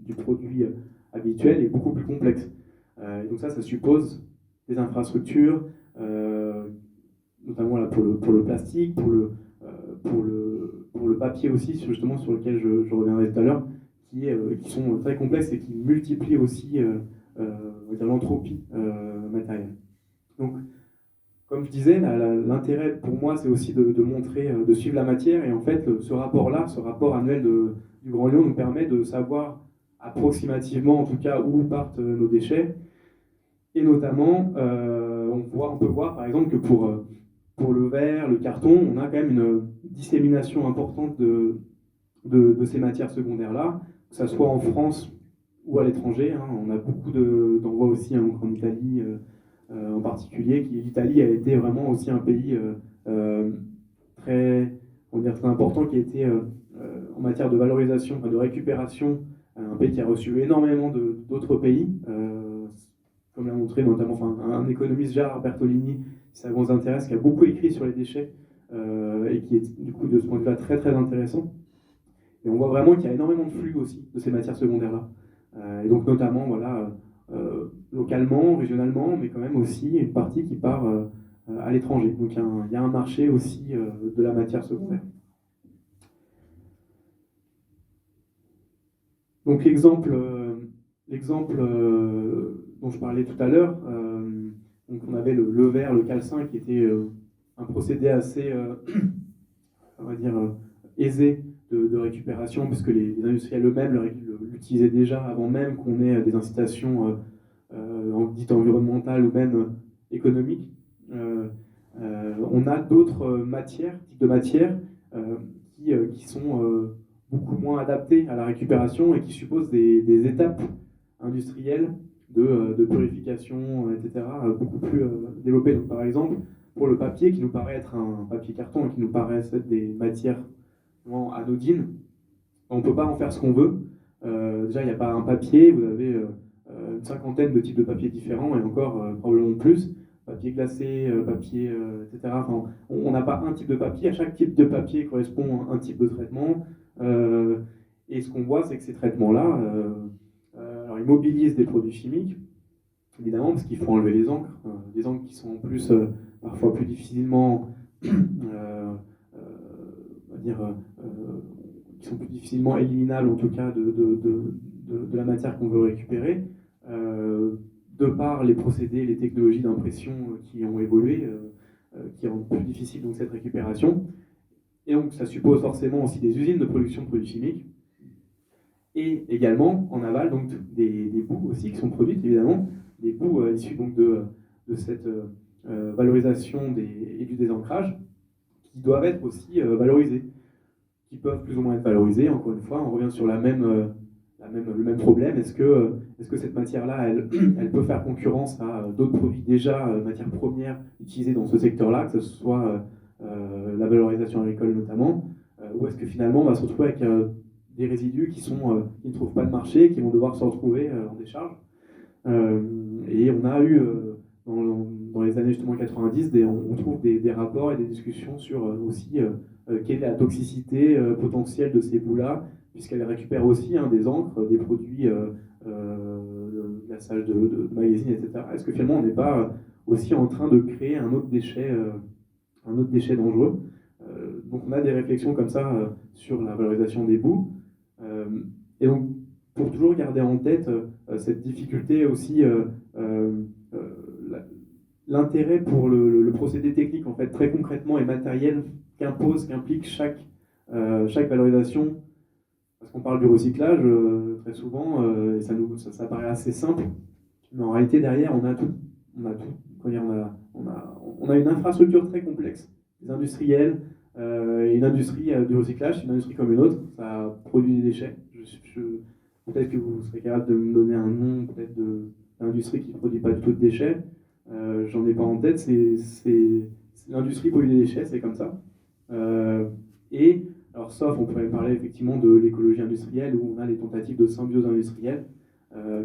du produit habituel est beaucoup plus complexe. Et donc ça suppose des infrastructures, notamment là pour le plastique, pour le papier aussi, justement sur lequel je reviendrai tout à l'heure, qui sont très complexes et qui multiplient aussi l'entropie matérielle. Donc, comme je disais, l'intérêt pour moi, c'est aussi de montrer, de suivre la matière. Et en fait, ce rapport annuel du Grand Lyon nous permet de savoir approximativement, en tout cas, où partent nos déchets. Et notamment, on peut voir, par exemple, que pour le verre, le carton, on a quand même une dissémination importante de ces matières secondaires-là, que ce soit en France ou à l'étranger. Hein. On a beaucoup d'envois aussi en Italie, en particulier. L'Italie a été vraiment aussi un pays très important qui a été en matière de valorisation, de récupération, un pays qui a reçu énormément d'autres pays, comme l'a montré notamment un économiste, Gérard Bertolini, si ça vous intéresse, qui a beaucoup écrit sur les déchets et qui est du coup de ce point de vue-là très très intéressant. Et on voit vraiment qu'il y a énormément de flux aussi de ces matières secondaires-là. Et donc notamment, voilà, localement, régionalement, mais quand même aussi une partie qui part à l'étranger. Donc il y a un marché aussi de la matière secondaire. Donc l'exemple dont je parlais tout à l'heure, donc on avait le verre, le calcin, qui était un procédé assez, on va dire, aisé de récupération, puisque les industriels eux-mêmes l'utilisaient déjà avant même qu'on ait des incitations dites environnementales ou même économiques. On a d'autres types de matières qui sont beaucoup moins adaptées à la récupération et qui supposent des étapes industrielles de purification, etc., beaucoup plus développées. Donc, par exemple, pour le papier, qui nous paraît être un papier carton et qui nous paraît être des matières anodines, on ne peut pas en faire ce qu'on veut. Déjà, il n'y a pas un papier, vous avez une cinquantaine de types de papier différents, et encore probablement plus. Papier glacé, papier, etc. Enfin, on n'a pas un type de papier. À chaque type de papier correspond à un type de traitement. Et ce qu'on voit, c'est que ces traitements-là, alors ils mobilisent des produits chimiques, évidemment, parce qu'il faut enlever les encres qui sont en plus parfois plus difficilement, qui sont plus difficilement éliminables, en tout cas, de la matière qu'on veut récupérer. De par les procédés, les technologies d'impression qui ont évolué, qui rendent plus difficile donc cette récupération. Et donc ça suppose forcément aussi des usines de production de produits chimiques. Et également, en aval, donc des boues aussi qui sont produites, évidemment, des boues issues donc de cette valorisation et du désancrage, qui doivent être aussi valorisées, qui peuvent plus ou moins être valorisées. Encore une fois, on revient sur le même problème. Est-ce que cette matière-là, elle peut faire concurrence à d'autres produits déjà, matières premières utilisées dans ce secteur-là, que ce soit la valorisation agricole notamment, ou est-ce que finalement on va se retrouver avec des résidus qui ne trouvent pas de marché, qui vont devoir se retrouver en décharge. Et on a eu, dans les années justement 90, on trouve des rapports et des discussions sur aussi quelle est la toxicité potentielle de ces boues-là, puisqu'elles récupèrent aussi des encres, des produits de glaçage de magazines, etc. Est-ce que finalement on n'est pas aussi en train de créer un autre déchet dangereux? Donc on a des réflexions comme ça sur la valorisation des boues. Et donc pour toujours garder en tête cette difficulté aussi, l'intérêt pour le procédé technique en fait très concrètement et matériel qu'implique chaque chaque valorisation, parce qu'on parle du recyclage très souvent, et ça paraît assez simple, mais en réalité derrière on a tout. On a une infrastructure très complexe, des industriels, une industrie du recyclage, c'est une industrie comme une autre, ça produit des déchets. Peut-être que vous serez capable de me donner un nom peut-être d'industrie qui ne produit pas du tout de déchets. J'en ai pas en tête, l'industrie produit des déchets, c'est comme ça. Et alors sauf, on pourrait parler effectivement de l'écologie industrielle où on a les tentatives de symbiose industrielle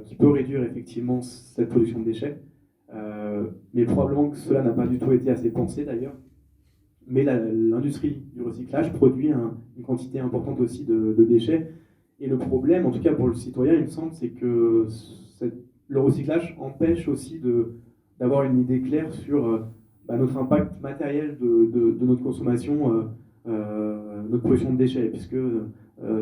qui peut réduire effectivement cette production de déchets. Mais probablement que cela n'a pas du tout été assez pensé d'ailleurs. Mais l'industrie du recyclage produit une quantité importante aussi de déchets. Et le problème, en tout cas pour le citoyen, il me semble, c'est que le recyclage empêche aussi d'avoir une idée claire sur notre impact matériel de notre consommation, notre production de déchets, puisque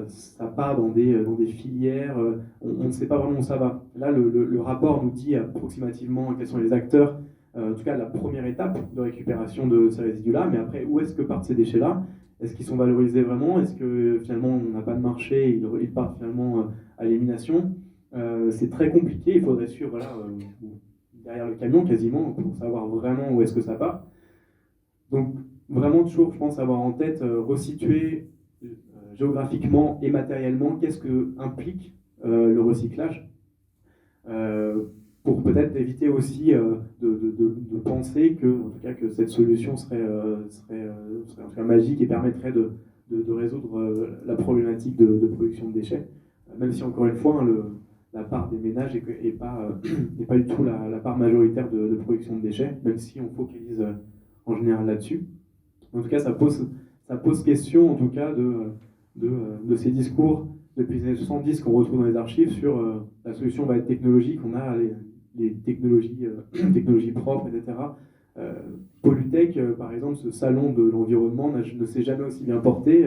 ça part dans des filières, on ne sait pas vraiment où ça va. Là, le rapport nous dit approximativement quels sont les acteurs, en tout cas la première étape de récupération de ces résidus-là, mais après, où est-ce que partent ces déchets-là? Est-ce qu'ils sont valorisés vraiment? Est-ce que finalement on n'a pas de marché, ils partent finalement à l'élimination? C'est très compliqué, il faudrait suivre derrière le camion quasiment pour savoir vraiment où est-ce que ça part. Donc vraiment toujours, je pense, avoir en tête, resituer géographiquement et matériellement qu'est-ce que implique le recyclage pour peut-être éviter aussi de penser que, en tout cas, que cette solution serait en tout cas magique et permettrait de résoudre la problématique de production de déchets, même si encore une fois la part des ménages n'est pas du tout la part majoritaire de production de déchets, même si on focalise en général là-dessus. En tout cas, ça pose question, en tout cas, de ces discours depuis les années 70 qu'on retrouve dans les archives sur la solution va être technologique, on a les technologies propres, etc. Polytech, par exemple, ce salon de l'environnement ne s'est jamais aussi bien porté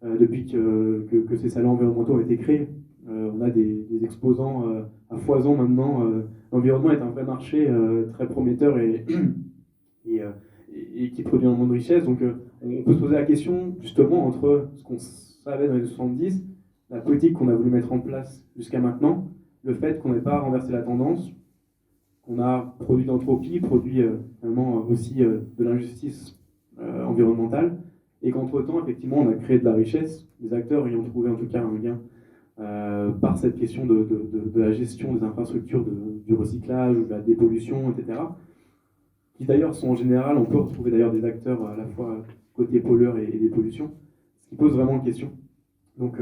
depuis que ces salons environnementaux ont été créés. On a des exposants à foison maintenant. L'environnement est un vrai marché très prometteur et qui produit un monde de richesse. Donc on peut se poser la question justement entre ce qu'on savait dans les 70, la politique qu'on a voulu mettre en place jusqu'à maintenant, le fait qu'on n'ait pas renversé la tendance, qu'on a produit d'entropie, produit finalement aussi de l'injustice environnementale, et qu'entre-temps, effectivement, on a créé de la richesse, les acteurs ayant trouvé en tout cas un gain par cette question de la gestion des infrastructures, du recyclage, de la dépollution, etc. Qui d'ailleurs sont en général, on peut retrouver d'ailleurs des acteurs à la fois côté pollueur et dépollution, ce qui pose vraiment une question. Donc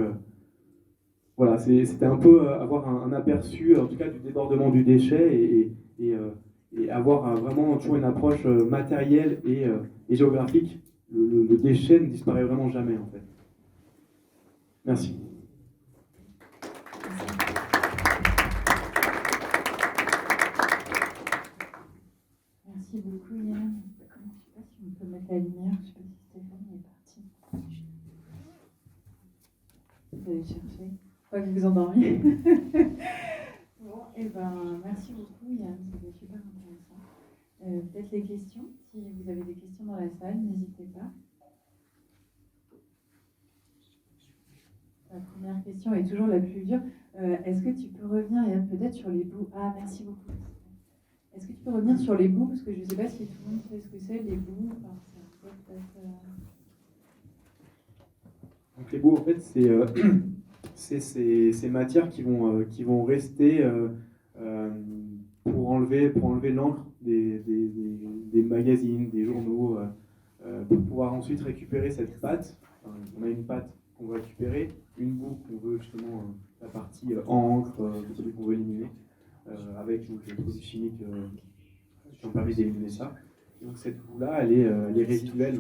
voilà, c'était un peu avoir un aperçu, en tout cas, du débordement du déchet et avoir vraiment toujours une approche matérielle et géographique. Le déchet ne disparaît vraiment jamais, en fait. Merci. Merci beaucoup, Yann. Je ne sais pas si on peut mettre la lumière. Je ne sais pas si Stéphane est parti. Vous allez chercher. Pas que vous endormiez. Bon, et merci beaucoup, Yann. C'était super intéressant. Peut-être les questions. Si vous avez des questions dans la salle, n'hésitez pas. La première question est toujours la plus dure. Est-ce que tu peux revenir, Yann, peut-être sur les bouts? Ah, merci beaucoup. Est-ce que tu peux revenir sur les bouts? Parce que je ne sais pas si tout le monde sait ce que c'est, les bouts. Donc les bouts, en fait, c'est ces matières qui vont rester pour enlever l'encre des magazines, des journaux, pour pouvoir ensuite récupérer cette pâte. On a une pâte qu'on va récupérer, une boue qu'on veut justement, la partie encre, celui qu'on veut éliminer, avec les produits chimiques qui ont permis d'éliminer ça. Et donc cette boue-là, elle est résiduelle,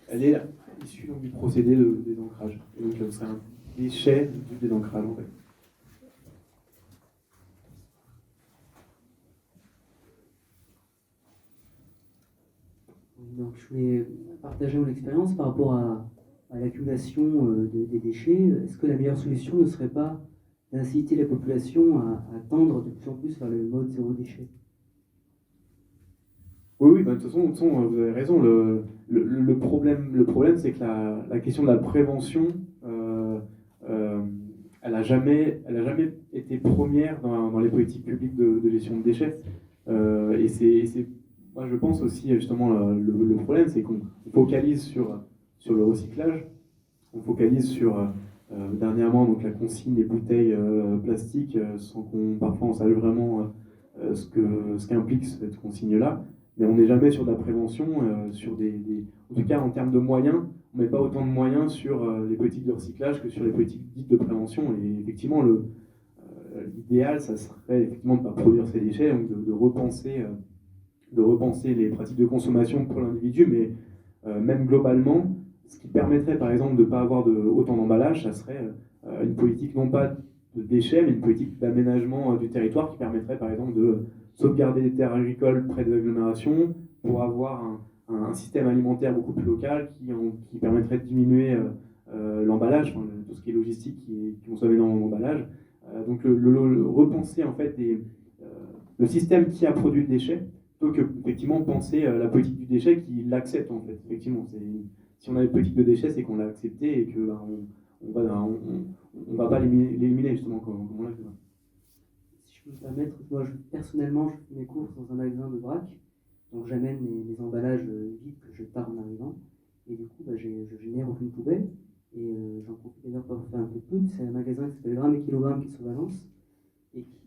elle est issue donc, du procédé de désancrage. Et donc c'est un déchet du désancrage en fait. Donc je voulais partager mon expérience par rapport à l'accumulation des déchets. Est-ce que la meilleure solution ne serait pas d'inciter la population à tendre de plus en plus vers le mode zéro déchet? Oui, bah, de toute façon, vous avez raison. Le problème, c'est que la question de la prévention, euh, elle a jamais été première dans les politiques publiques de gestion de déchets. Moi, je pense aussi, justement, le problème, c'est qu'on focalise sur le recyclage, on focalise sur, dernièrement, donc, la consigne des bouteilles plastiques, sans parfois on sache vraiment ce qu'implique cette consigne-là. Mais on n'est jamais sur de la prévention, en tout cas en termes de moyens, on ne met pas autant de moyens sur les politiques de recyclage que sur les politiques dites de prévention. Et effectivement, l'idéal, ça serait effectivement de ne pas produire ces déchets, donc de repenser les pratiques de consommation pour l'individu, mais même globalement, ce qui permettrait par exemple de ne pas avoir autant d'emballage, ça serait une politique non pas de déchets, mais une politique d'aménagement du territoire qui permettrait par exemple de sauvegarder les terres agricoles près des agglomérations pour avoir un système alimentaire beaucoup plus local qui permettrait de diminuer l'emballage, enfin, tout ce qui est logistique qui consomme énormément d'emballage. Donc repenser en fait le système qui a produit le déchet plutôt que effectivement penser la politique du déchet qui l'accepte en fait. Effectivement, si on a une politique de déchets, c'est qu'on l'a accepté et que on va pas l'éliminer justement comme on l'a fait. Si je peux me permettre, moi personnellement, je fais mes courses dans un magasin de vrac, donc j'amène mes emballages vides que je pars en arrivant, et du coup, je génère aucune poubelle. Et j'en profite d'ailleurs pour faire un peu de pub. C'est un magasin qui s'appelle Gramme et Kilogramme qui est sur Valence et qui,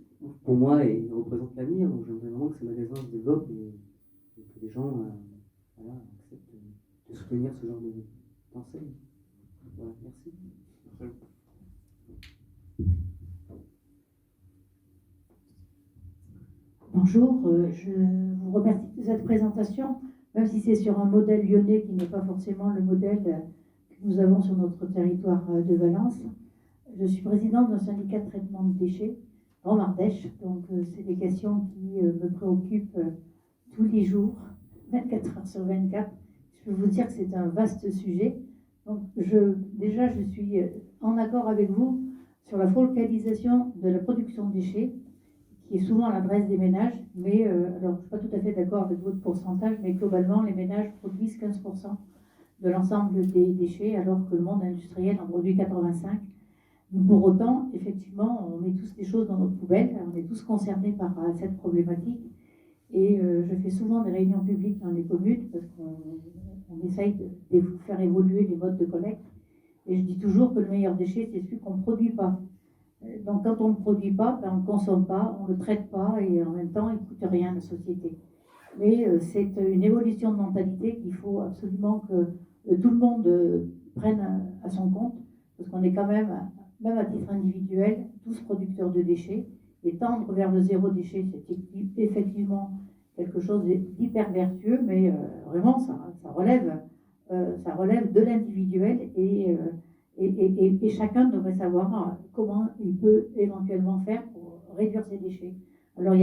pour moi, représente l'avenir. Donc j'aimerais vraiment que ce magasin se développe et que les gens acceptent de soutenir ce genre d'enseigne. Voilà, merci. Bonjour, je vous remercie de cette présentation, même si c'est sur un modèle lyonnais qui n'est pas forcément le modèle que nous avons sur notre territoire de Valence. Je suis présidente d'un syndicat de traitement de déchets, Romardèche, donc c'est des questions qui me préoccupent tous les jours, 24 heures sur 24. Je peux vous dire que c'est un vaste sujet. Donc déjà, je suis en accord avec vous sur la focalisation de la production de déchets, qui est souvent à l'adresse des ménages, mais alors je ne suis pas tout à fait d'accord avec votre pourcentage, mais globalement, les ménages produisent 15% de l'ensemble des déchets, alors que le monde industriel en produit 85%. Pour autant, effectivement, on met tous des choses dans notre poubelle, on est tous concernés par cette problématique, et je fais souvent des réunions publiques dans les communes, parce qu'on essaye de faire évoluer les modes de collecte, et je dis toujours que le meilleur déchet, c'est celui qu'on ne produit pas. Donc quand on ne produit pas, on ne consomme pas, on ne le traite pas et en même temps il ne coûte rien à la société. Mais c'est une évolution de mentalité qu'il faut absolument que tout le monde prenne à son compte, parce qu'on est quand même à titre individuel, tous producteurs de déchets, et tendre vers le zéro déchet, c'est effectivement quelque chose d'hyper vertueux, mais vraiment ça relève de l'individuel et chacun devrait savoir comment il peut éventuellement faire pour réduire ses déchets. Alors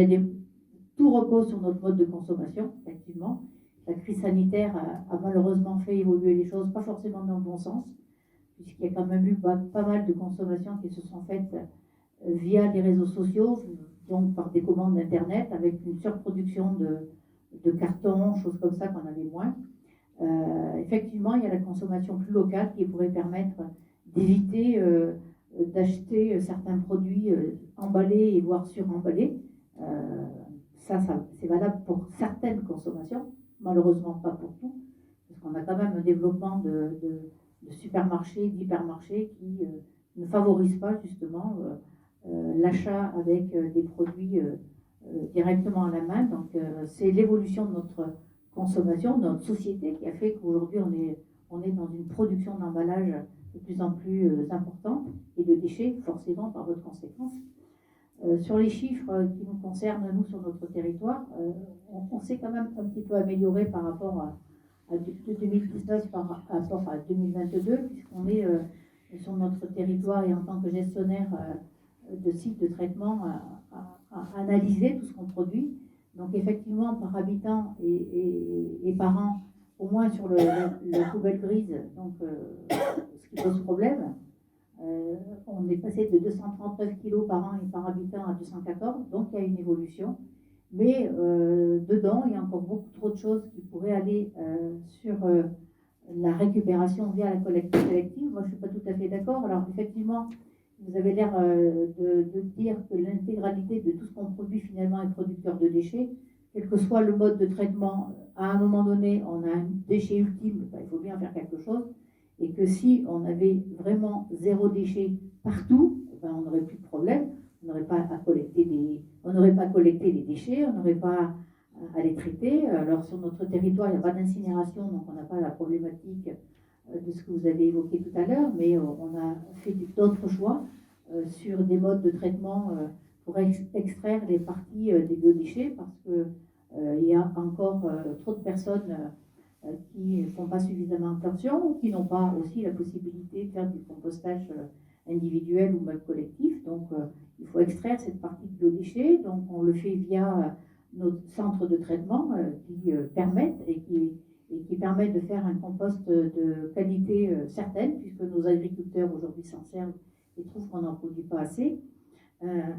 tout repose sur notre mode de consommation, effectivement. La crise sanitaire a malheureusement fait évoluer les choses, pas forcément dans le bon sens, puisqu'il y a quand même eu pas mal de consommations qui se sont faites via les réseaux sociaux, donc par des commandes Internet, avec une surproduction de cartons, choses comme ça qu'on avait moins. Effectivement, il y a la consommation plus locale qui pourrait permettre d'éviter d'acheter certains produits emballés et voire suremballés. Ça, c'est valable pour certaines consommations, malheureusement pas pour tout, parce qu'on a quand même un développement de supermarchés, d'hypermarchés qui ne favorisent pas justement l'achat avec des produits directement à la main. Donc c'est l'évolution de notre consommation, de notre société qui a fait qu'aujourd'hui on est dans une production d'emballage de plus en plus importante et de déchets forcément par votre conséquence. Sur les chiffres qui nous concernent, nous, sur notre territoire, on s'est quand même un petit peu amélioré par rapport à 2019 par rapport à 2022, puisqu'on est sur notre territoire et en tant que gestionnaire de sites de traitement à analyser tout ce qu'on produit. Donc effectivement, par habitant et par an, au moins sur la poubelle grise, donc, ce qui pose problème, on est passé de 239 kg par an et par habitant à 214, donc il y a une évolution. Mais dedans, il y a encore beaucoup trop de choses qui pourraient aller sur la récupération via la collecte sélective. Moi, je ne suis pas tout à fait d'accord. Alors, effectivement, vous avez l'air de dire que l'intégralité de tout ce qu'on produit finalement est producteur de déchets. Quel que soit le mode de traitement, à un moment donné, on a un déchet ultime, ben, il faut bien faire quelque chose. Et que si on avait vraiment zéro déchet partout, ben, on n'aurait plus de problème. On n'aurait pas à collecter on n'aurait pas collecté les déchets, on n'aurait pas à les traiter. Alors sur notre territoire, il n'y a pas d'incinération, donc on n'a pas la problématique de ce que vous avez évoqué tout à l'heure, mais on a fait d'autres choix sur des modes de traitement pour extraire les parties des biodéchets, parce qu'il y a encore trop de personnes qui ne font pas suffisamment attention ou qui n'ont pas aussi la possibilité de faire du compostage individuel ou même collectif. Donc il faut extraire cette partie de biodéchets. Donc on le fait via nos centres de traitement qui permettent et qui permettent de faire un compost de qualité certaine, puisque nos agriculteurs aujourd'hui s'en servent et trouvent qu'on n'en produit pas assez.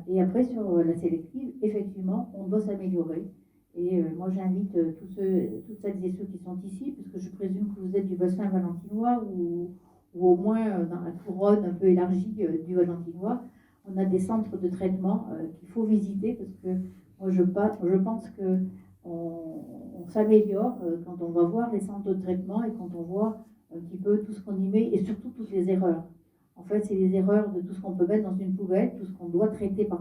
Et après, sur la sélective, effectivement, on doit s'améliorer. Et moi, j'invite toutes celles et ceux qui sont ici, puisque je présume que vous êtes du bassin valentinois ou au moins dans la couronne un peu élargie du valentinois. On a des centres de traitement qu'il faut visiter, parce que moi, je pense qu'on s'améliore quand on va voir les centres de traitement et quand on voit un petit peu tout ce qu'on y met et surtout toutes les erreurs. En fait, c'est les erreurs de tout ce qu'on peut mettre dans une poubelle, tout ce qu'on doit traiter par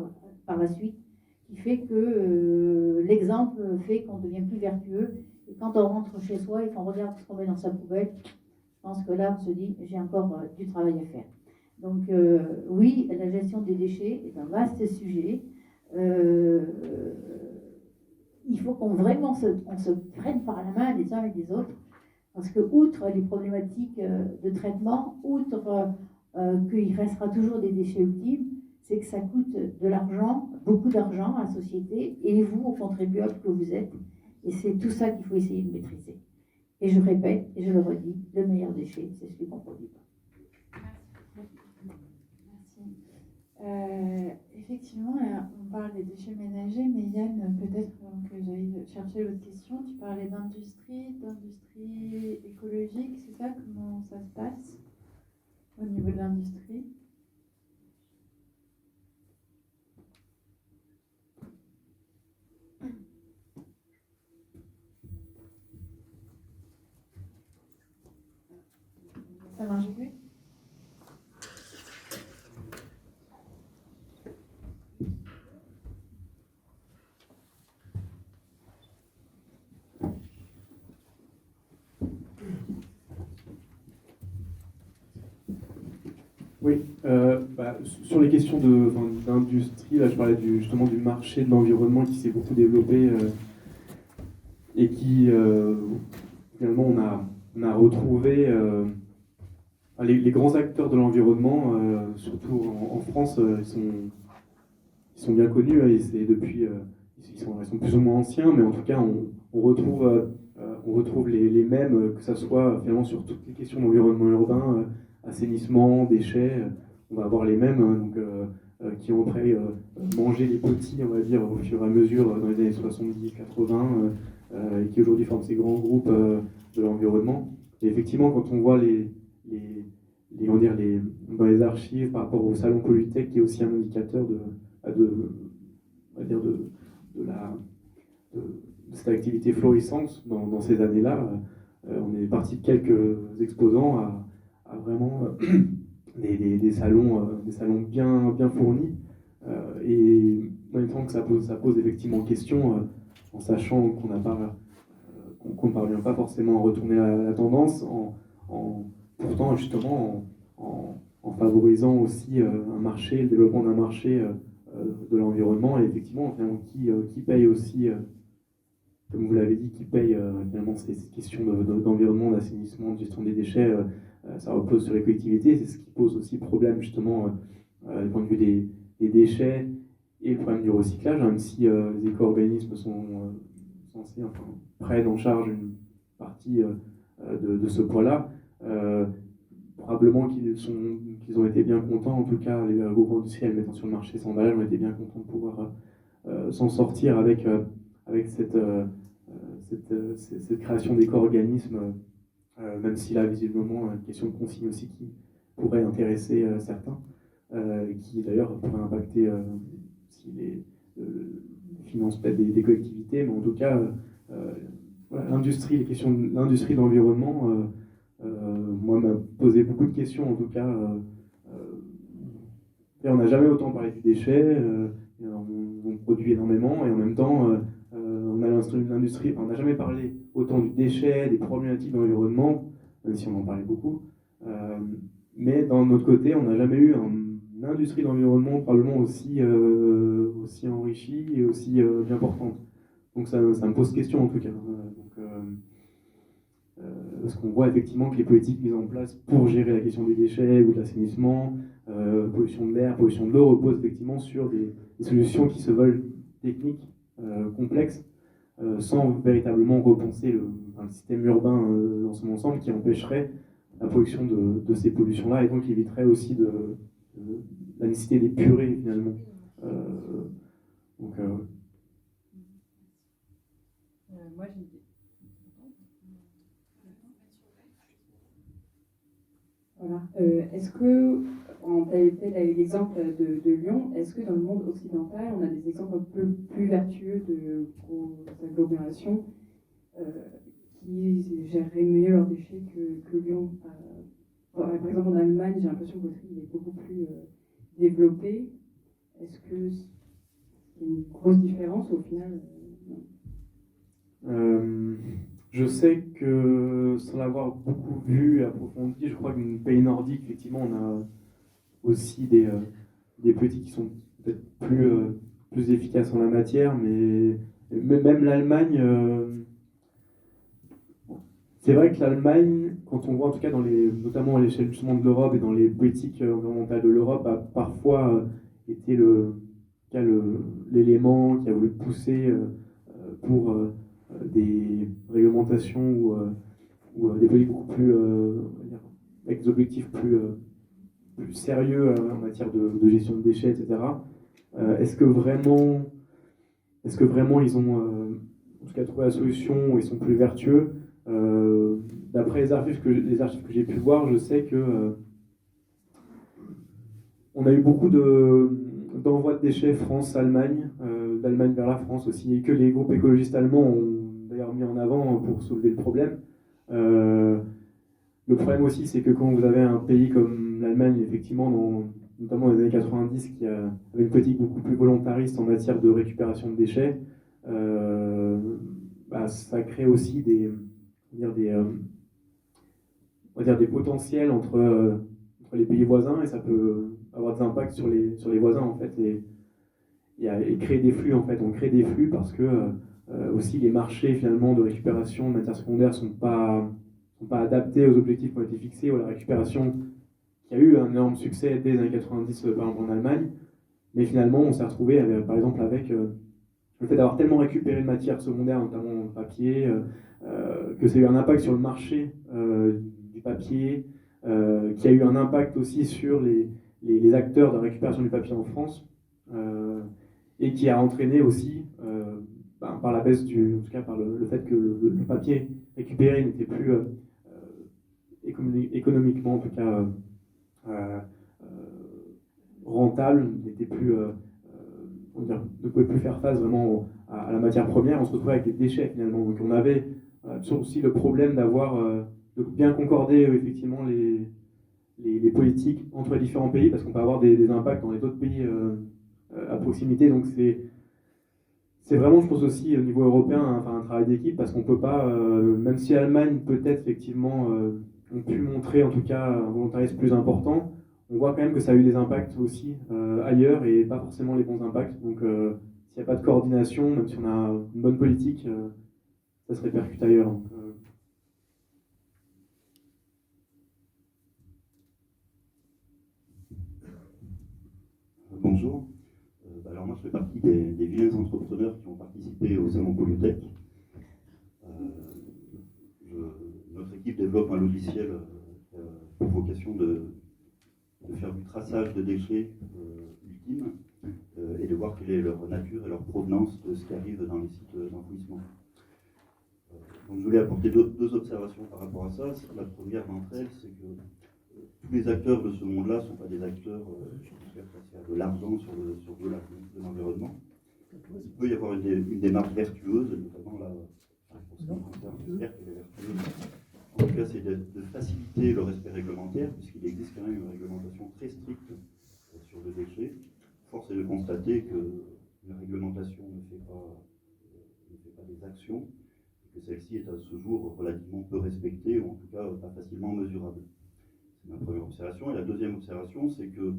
la suite, qui fait que l'exemple fait qu'on devient plus vertueux. Et quand on rentre chez soi et qu'on regarde ce qu'on met dans sa poubelle, je pense que là, on se dit, j'ai encore du travail à faire. Donc oui, la gestion des déchets est un vaste sujet. Il faut qu'on vraiment on se prenne par la main les uns et les autres, parce que outre les problématiques de traitement, outre qu'il restera toujours des déchets ultimes, c'est que ça coûte de l'argent, beaucoup d'argent à la société, et vous, aux contribuables que vous êtes. Et c'est tout ça qu'il faut essayer de maîtriser. Et je répète, et je le redis, le meilleur déchet, c'est celui qu'on ne produit pas. Merci. Effectivement, on parle des déchets ménagers, mais Yann, peut-être que j'aille chercher l'autre question. Tu parlais d'industrie écologique, c'est ça? Comment ça se passe au niveau de l'industrie? Ça marche plus? Oui, sur les questions d'industrie, là je parlais justement du marché de l'environnement qui s'est beaucoup développé et qui finalement on a retrouvé les grands acteurs de l'environnement, surtout en France, ils sont bien connus, et c'est depuis ils sont plus ou moins anciens, mais en tout cas on retrouve les mêmes, que ce soit finalement sur toutes les questions d'environnement urbain, assainissement, déchets, on va avoir les mêmes, qui ont après mangé les petits, on va dire, au fur et à mesure dans les années 70-80, et qui aujourd'hui forment ces grands groupes de l'environnement. Et effectivement, quand on voit dans les archives par rapport au salon Polytech, qui est aussi un indicateur de cette activité florissante dans ces années-là, on est parti de quelques exposants à vraiment des salons bien fournis, et en même temps que ça pose effectivement question, en sachant qu'on ne parvient pas forcément à retourner la tendance, pourtant justement en favorisant aussi un marché, le développement d'un marché de l'environnement, et effectivement qui paye aussi, comme vous l'avez dit, qui paye finalement ces questions d'environnement, d'assainissement, de gestion des déchets. Ça repose sur les collectivités, c'est ce qui pose aussi problème justement du point de vue des déchets et le problème du recyclage, même si les éco-organismes sont censés, prennent en charge une partie de ce poids-là. Probablement qu'ils ont été bien contents, en tout cas les groupes industriels mettant sur le marché sans emballage ont été bien contents de pouvoir s'en sortir avec avec cette création d'éco-organismes, même si là, visiblement, une question de consigne aussi qui pourrait intéresser certains, qui d'ailleurs pourrait impacter si les finances peut-être des collectivités, mais en tout cas, voilà, l'industrie, les questions de l'industrie d'environnement, moi, m'a posé beaucoup de questions, en tout cas. Et on n'a jamais autant parlé du déchet, on produit énormément, et en même temps, on a l'industrie, on n'a jamais parlé autant du déchet, des problématiques d'environnement, même si on en parlait beaucoup. Mais d'un autre côté, on n'a jamais eu une industrie d'environnement probablement aussi enrichie et aussi bien portante. Donc ça me pose question en tout cas. Parce qu'on voit effectivement que les politiques mises en place pour gérer la question des déchets ou de l'assainissement, pollution de l'air, pollution de l'eau, reposent effectivement sur des solutions qui se veulent techniques, complexes, sans véritablement repenser le système urbain dans son ensemble, qui empêcherait la production de ces pollutions-là et donc éviterait aussi la nécessité d'épurer finalement. Moi, j'ai une Voilà. Est-ce que, tu as été l'exemple de Lyon, est-ce que dans le monde occidental, on a des exemples un peu plus vertueux de grosses agglomérations qui géreraient mieux leurs déchets que Lyon par exemple, en Allemagne, j'ai l'impression que le tri est beaucoup plus développé. Est-ce que c'est une grosse différence au final Je sais que, sans l'avoir beaucoup vu et approfondi, je crois que dans les pays nordiques, effectivement, on a aussi des politiques qui sont peut-être plus efficaces en la matière, mais même l'Allemagne, c'est vrai que l'Allemagne, quand on voit en tout cas notamment à l'échelle justement de l'Europe et dans les politiques environnementales de l'Europe, a parfois été l'élément qui a voulu pousser pour des réglementations ou des politiques beaucoup plus avec des objectifs plus sérieux en matière de gestion de déchets, etc. Est-ce que vraiment ils ont en tout cas trouvé la solution ou ils sont plus vertueux? D'après les archives que j'ai pu voir, je sais que on a eu beaucoup d'envois de déchets France-Allemagne, d'Allemagne vers la France aussi, et que les groupes écologistes allemands ont d'ailleurs mis en avant pour soulever le problème. Le problème aussi, c'est que quand vous avez un pays comme l'Allemagne, effectivement, notamment dans les années 90, qui avait une politique beaucoup plus volontariste en matière de récupération de déchets, ça crée aussi des potentiels entre les pays voisins, et ça peut avoir des impacts sur les voisins en fait, et créer des flux en fait. On crée des flux parce que aussi les marchés finalement de récupération de matières secondaires sont pas adaptés aux objectifs qui ont été fixés, ou à la récupération qui a eu un énorme succès dès les années 90 par exemple en Allemagne, mais finalement on s'est retrouvé par exemple avec le fait d'avoir tellement récupéré de matières secondaires, notamment le papier, que ça a eu un impact sur le marché du papier, qui a eu un impact aussi sur les acteurs de récupération du papier en France, et qui a entraîné aussi, par la baisse en tout cas par le fait que le papier récupéré n'était plus économiquement en tout cas rentable, n'était plus ne pouvait plus faire face vraiment à la matière première. On se retrouvait avec des déchets finalement. Donc on avait toujours aussi le problème de bien concorder effectivement les politiques entre les différents pays, parce qu'on peut avoir des impacts dans les autres pays à proximité. Donc c'est vraiment, je pense aussi au niveau européen, un travail d'équipe, parce qu'on peut pas, même si l'Allemagne peut-être effectivement ont pu montrer en tout cas un volontarisme plus important, on voit quand même que ça a eu des impacts aussi ailleurs, et pas forcément les bons impacts. Donc s'il n'y a pas de coordination, même si on a une bonne politique, ça se répercute ailleurs. Donc, Bonjour. Alors moi je fais partie des vieux entrepreneurs qui ont participé au salon Polytech. Notre équipe développe un logiciel pour vocation de faire du traçage de déchets ultime, et de voir quelle est leur nature et leur provenance de ce qui arrive dans les sites d'enfouissement. Donc je voulais apporter deux observations par rapport à ça. La première d'entre elles, c'est que tous les acteurs de ce monde-là ne sont pas des acteurs qui cherchent à faire de l'argent sur de l'environnement. Il peut y avoir une démarche vertueuse, notamment là, pour ce qui concerne j'espère qu'elle est vertueuse. En tout cas, c'est de faciliter le respect réglementaire, puisqu'il existe quand même une réglementation très stricte sur le déchet. Force est de constater que la réglementation ne fait pas des actions, et que celle-ci est à ce jour relativement peu respectée, ou en tout cas pas facilement mesurable. C'est ma première observation. Et la deuxième observation, c'est que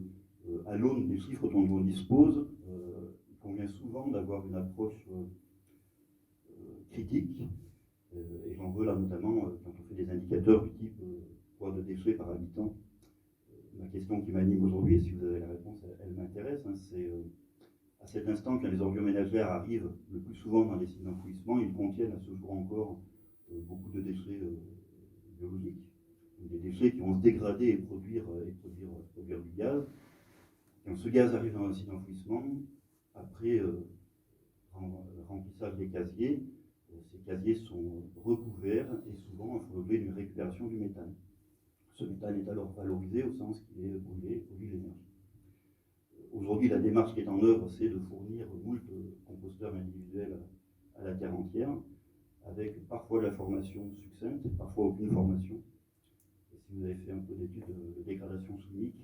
à l'aune des chiffres dont on dispose, il convient souvent d'avoir une approche critique. Et j'en veux là notamment quand on fait des indicateurs du type poids de déchets par habitant. La question qui m'anime aujourd'hui, et si vous avez la réponse, elle m'intéresse, hein, c'est à cet instant, quand les ordures ménagères arrivent le plus souvent dans les sites d'enfouissement, ils contiennent à ce jour encore beaucoup de déchets biologiques, des déchets qui vont se dégrader et produire du gaz. Quand ce gaz arrive dans un site d'enfouissement, après remplissage des casiers, ces casiers sont recouverts et souvent font l'objet d'une récupération du méthane. Ce méthane est alors valorisé au sens qu'il est brûlé, produit l'énergie. Aujourd'hui, la démarche qui est en œuvre, c'est de fournir moult composteurs individuels à la terre entière, avec parfois de la formation succincte, parfois aucune formation. Et si vous avez fait un peu d'études de dégradation chimique,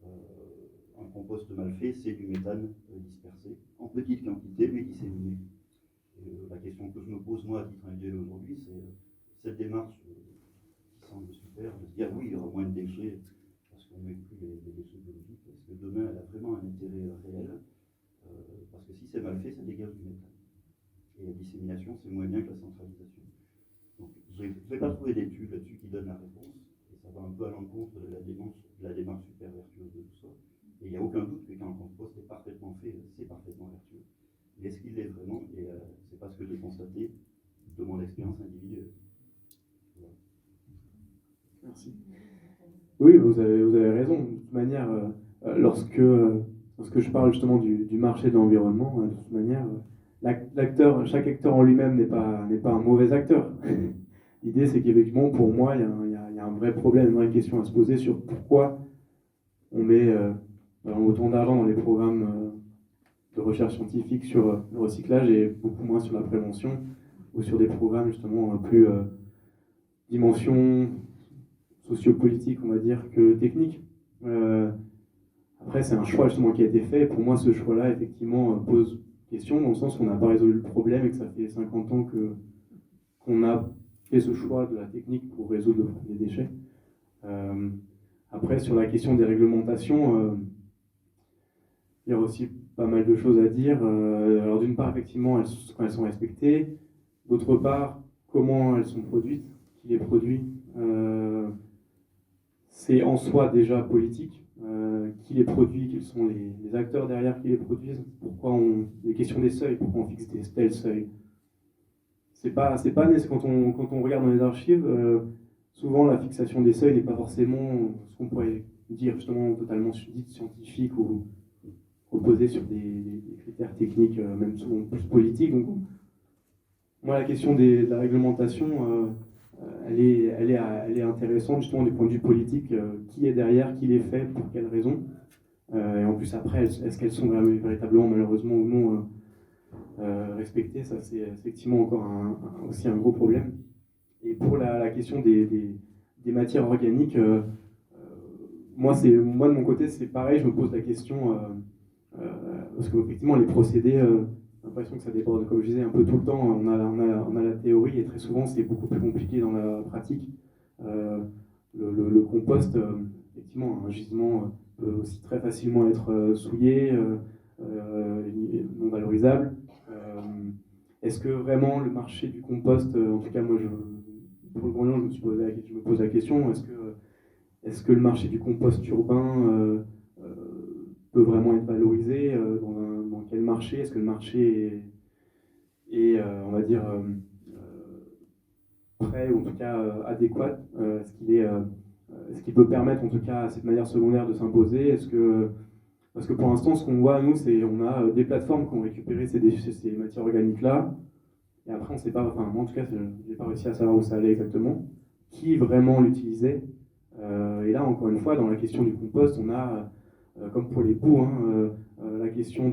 un compost mal fait, c'est du méthane dispersé, en petite quantité, mais disséminé. La question que je me pose, moi, à titre individuel aujourd'hui, c'est cette démarche qui semble super, de se dire oui, il y aura moins de déchets parce qu'on ne met plus les déchets biologiques. Est-ce que demain, elle a vraiment un intérêt réel parce que si c'est mal fait, ça dégage du méthane. Et la dissémination, c'est moins bien que la centralisation. Donc, je n'ai pas trouvé d'études là-dessus qui donnent la réponse, et ça va un peu à l'encontre de la démarche super vertueuse de tout ça. Et il n'y a aucun doute que quand un compost est parfaitement fait, c'est parfaitement vertueux. Mais est-ce qu'il l'est vraiment? Et c'est pas ce que j'ai constaté de mon expérience individuelle. Voilà. Merci. Oui, vous avez raison. De toute manière, lorsque je parle justement du marché de l'environnement, de toute manière, chaque acteur en lui-même n'est pas un mauvais acteur. L'idée, c'est qu'effectivement, pour moi, il y a un vrai problème, une vraie question à se poser sur pourquoi on met autant d'argent dans les programmes de recherche scientifique sur le recyclage et beaucoup moins sur la prévention ou sur des programmes justement plus dimension sociopolitique, on va dire, que technique. Après, c'est un choix justement qui a été fait. Pour moi, ce choix-là, effectivement, pose question dans le sens où on n'a pas résolu le problème et que ça fait 50 ans qu'on a fait ce choix de la technique pour résoudre le problème des déchets. Après, sur la question des réglementations, il y a aussi pas mal de choses à dire. Alors d'une part, effectivement, quand elles sont respectées. D'autre part, comment elles sont produites, qui les produit. C'est en soi déjà politique. Qui les produit, quels sont les acteurs derrière qui les produisent, les questions des seuils, pourquoi on fixe des tels seuils. C'est pas quand on regarde dans les archives, souvent la fixation des seuils n'est pas forcément ce qu'on pourrait dire justement totalement scientifique ou reposer sur des critères techniques, même souvent plus politiques. Donc, moi, la question de la réglementation, elle est intéressante justement du point de vue politique. Qui est derrière, qui les fait, pour quelles raisons. Et en plus, après, est-ce qu'elles sont véritablement, malheureusement ou non, respectées? Ça, c'est effectivement encore aussi un gros problème. Et pour la question des matières organiques, moi, de mon côté, c'est pareil, je me pose la question... parce qu'effectivement, les procédés, j'ai l'impression que ça déborde, comme je disais, un peu tout le temps. On a la théorie et très souvent, c'est beaucoup plus compliqué dans la pratique. Le compost, effectivement, un gisement peut aussi très facilement être souillé, non valorisable. Est-ce que vraiment le marché du compost, en tout cas, moi, pour le Grand Lyon, je me pose la question, est-ce que le marché du compost urbain peut vraiment être valorisé dans quel marché? Est-ce que le marché est on va dire, prêt, ou en tout cas adéquat? Est-ce qu'il peut permettre en tout cas à cette manière secondaire de s'imposer? Est-ce que Parce que pour l'instant, ce qu'on voit, nous, c'est on a des plateformes qui ont récupéré ces matières organiques-là, et après, on ne sait pas, enfin, moi en tout cas, je n'ai pas réussi à savoir où ça allait exactement, qui vraiment l'utilisait. Et là, encore une fois, dans la question du compost, on a, comme pour les poux, la question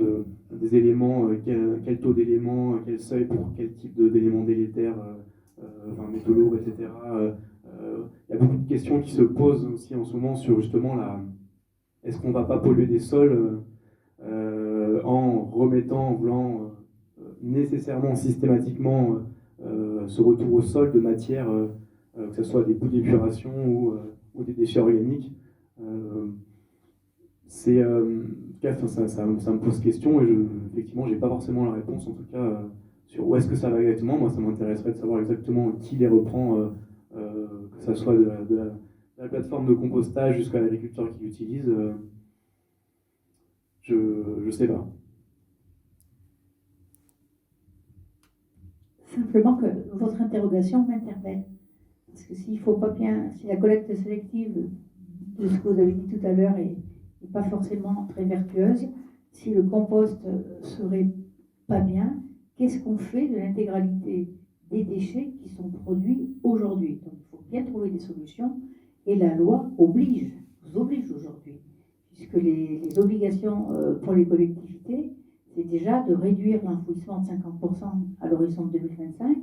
des éléments, quel taux d'éléments, quel seuil pour quel type d'éléments délétères, métaux lourds, etc. Il y a beaucoup de questions qui se posent aussi en ce moment sur justement est-ce qu'on ne va pas polluer des sols en remettant, en voulant nécessairement, systématiquement ce retour au sol de matière, que ce soit des bouts d'épuration ou des déchets organiques. Ça me pose question et effectivement, je n'ai pas forcément la réponse, en tout cas, sur où est-ce que ça va exactement. Moi, ça m'intéresserait de savoir exactement qui les reprend, que ce soit de la plateforme de compostage jusqu'à l'agriculteur qui l'utilise. Je ne sais pas. Simplement que votre interrogation m'interpelle. Parce que s'il faut pas bien, si la collecte sélective de ce que vous avez dit tout à l'heure n'est pas forcément très vertueuse, si le compost serait pas bien, qu'est-ce qu'on fait de l'intégralité des déchets qui sont produits aujourd'hui? Donc il faut bien trouver des solutions et la loi vous oblige aujourd'hui, puisque les obligations pour les collectivités, c'est déjà de réduire l'enfouissement de 50% à l'horizon de 2025.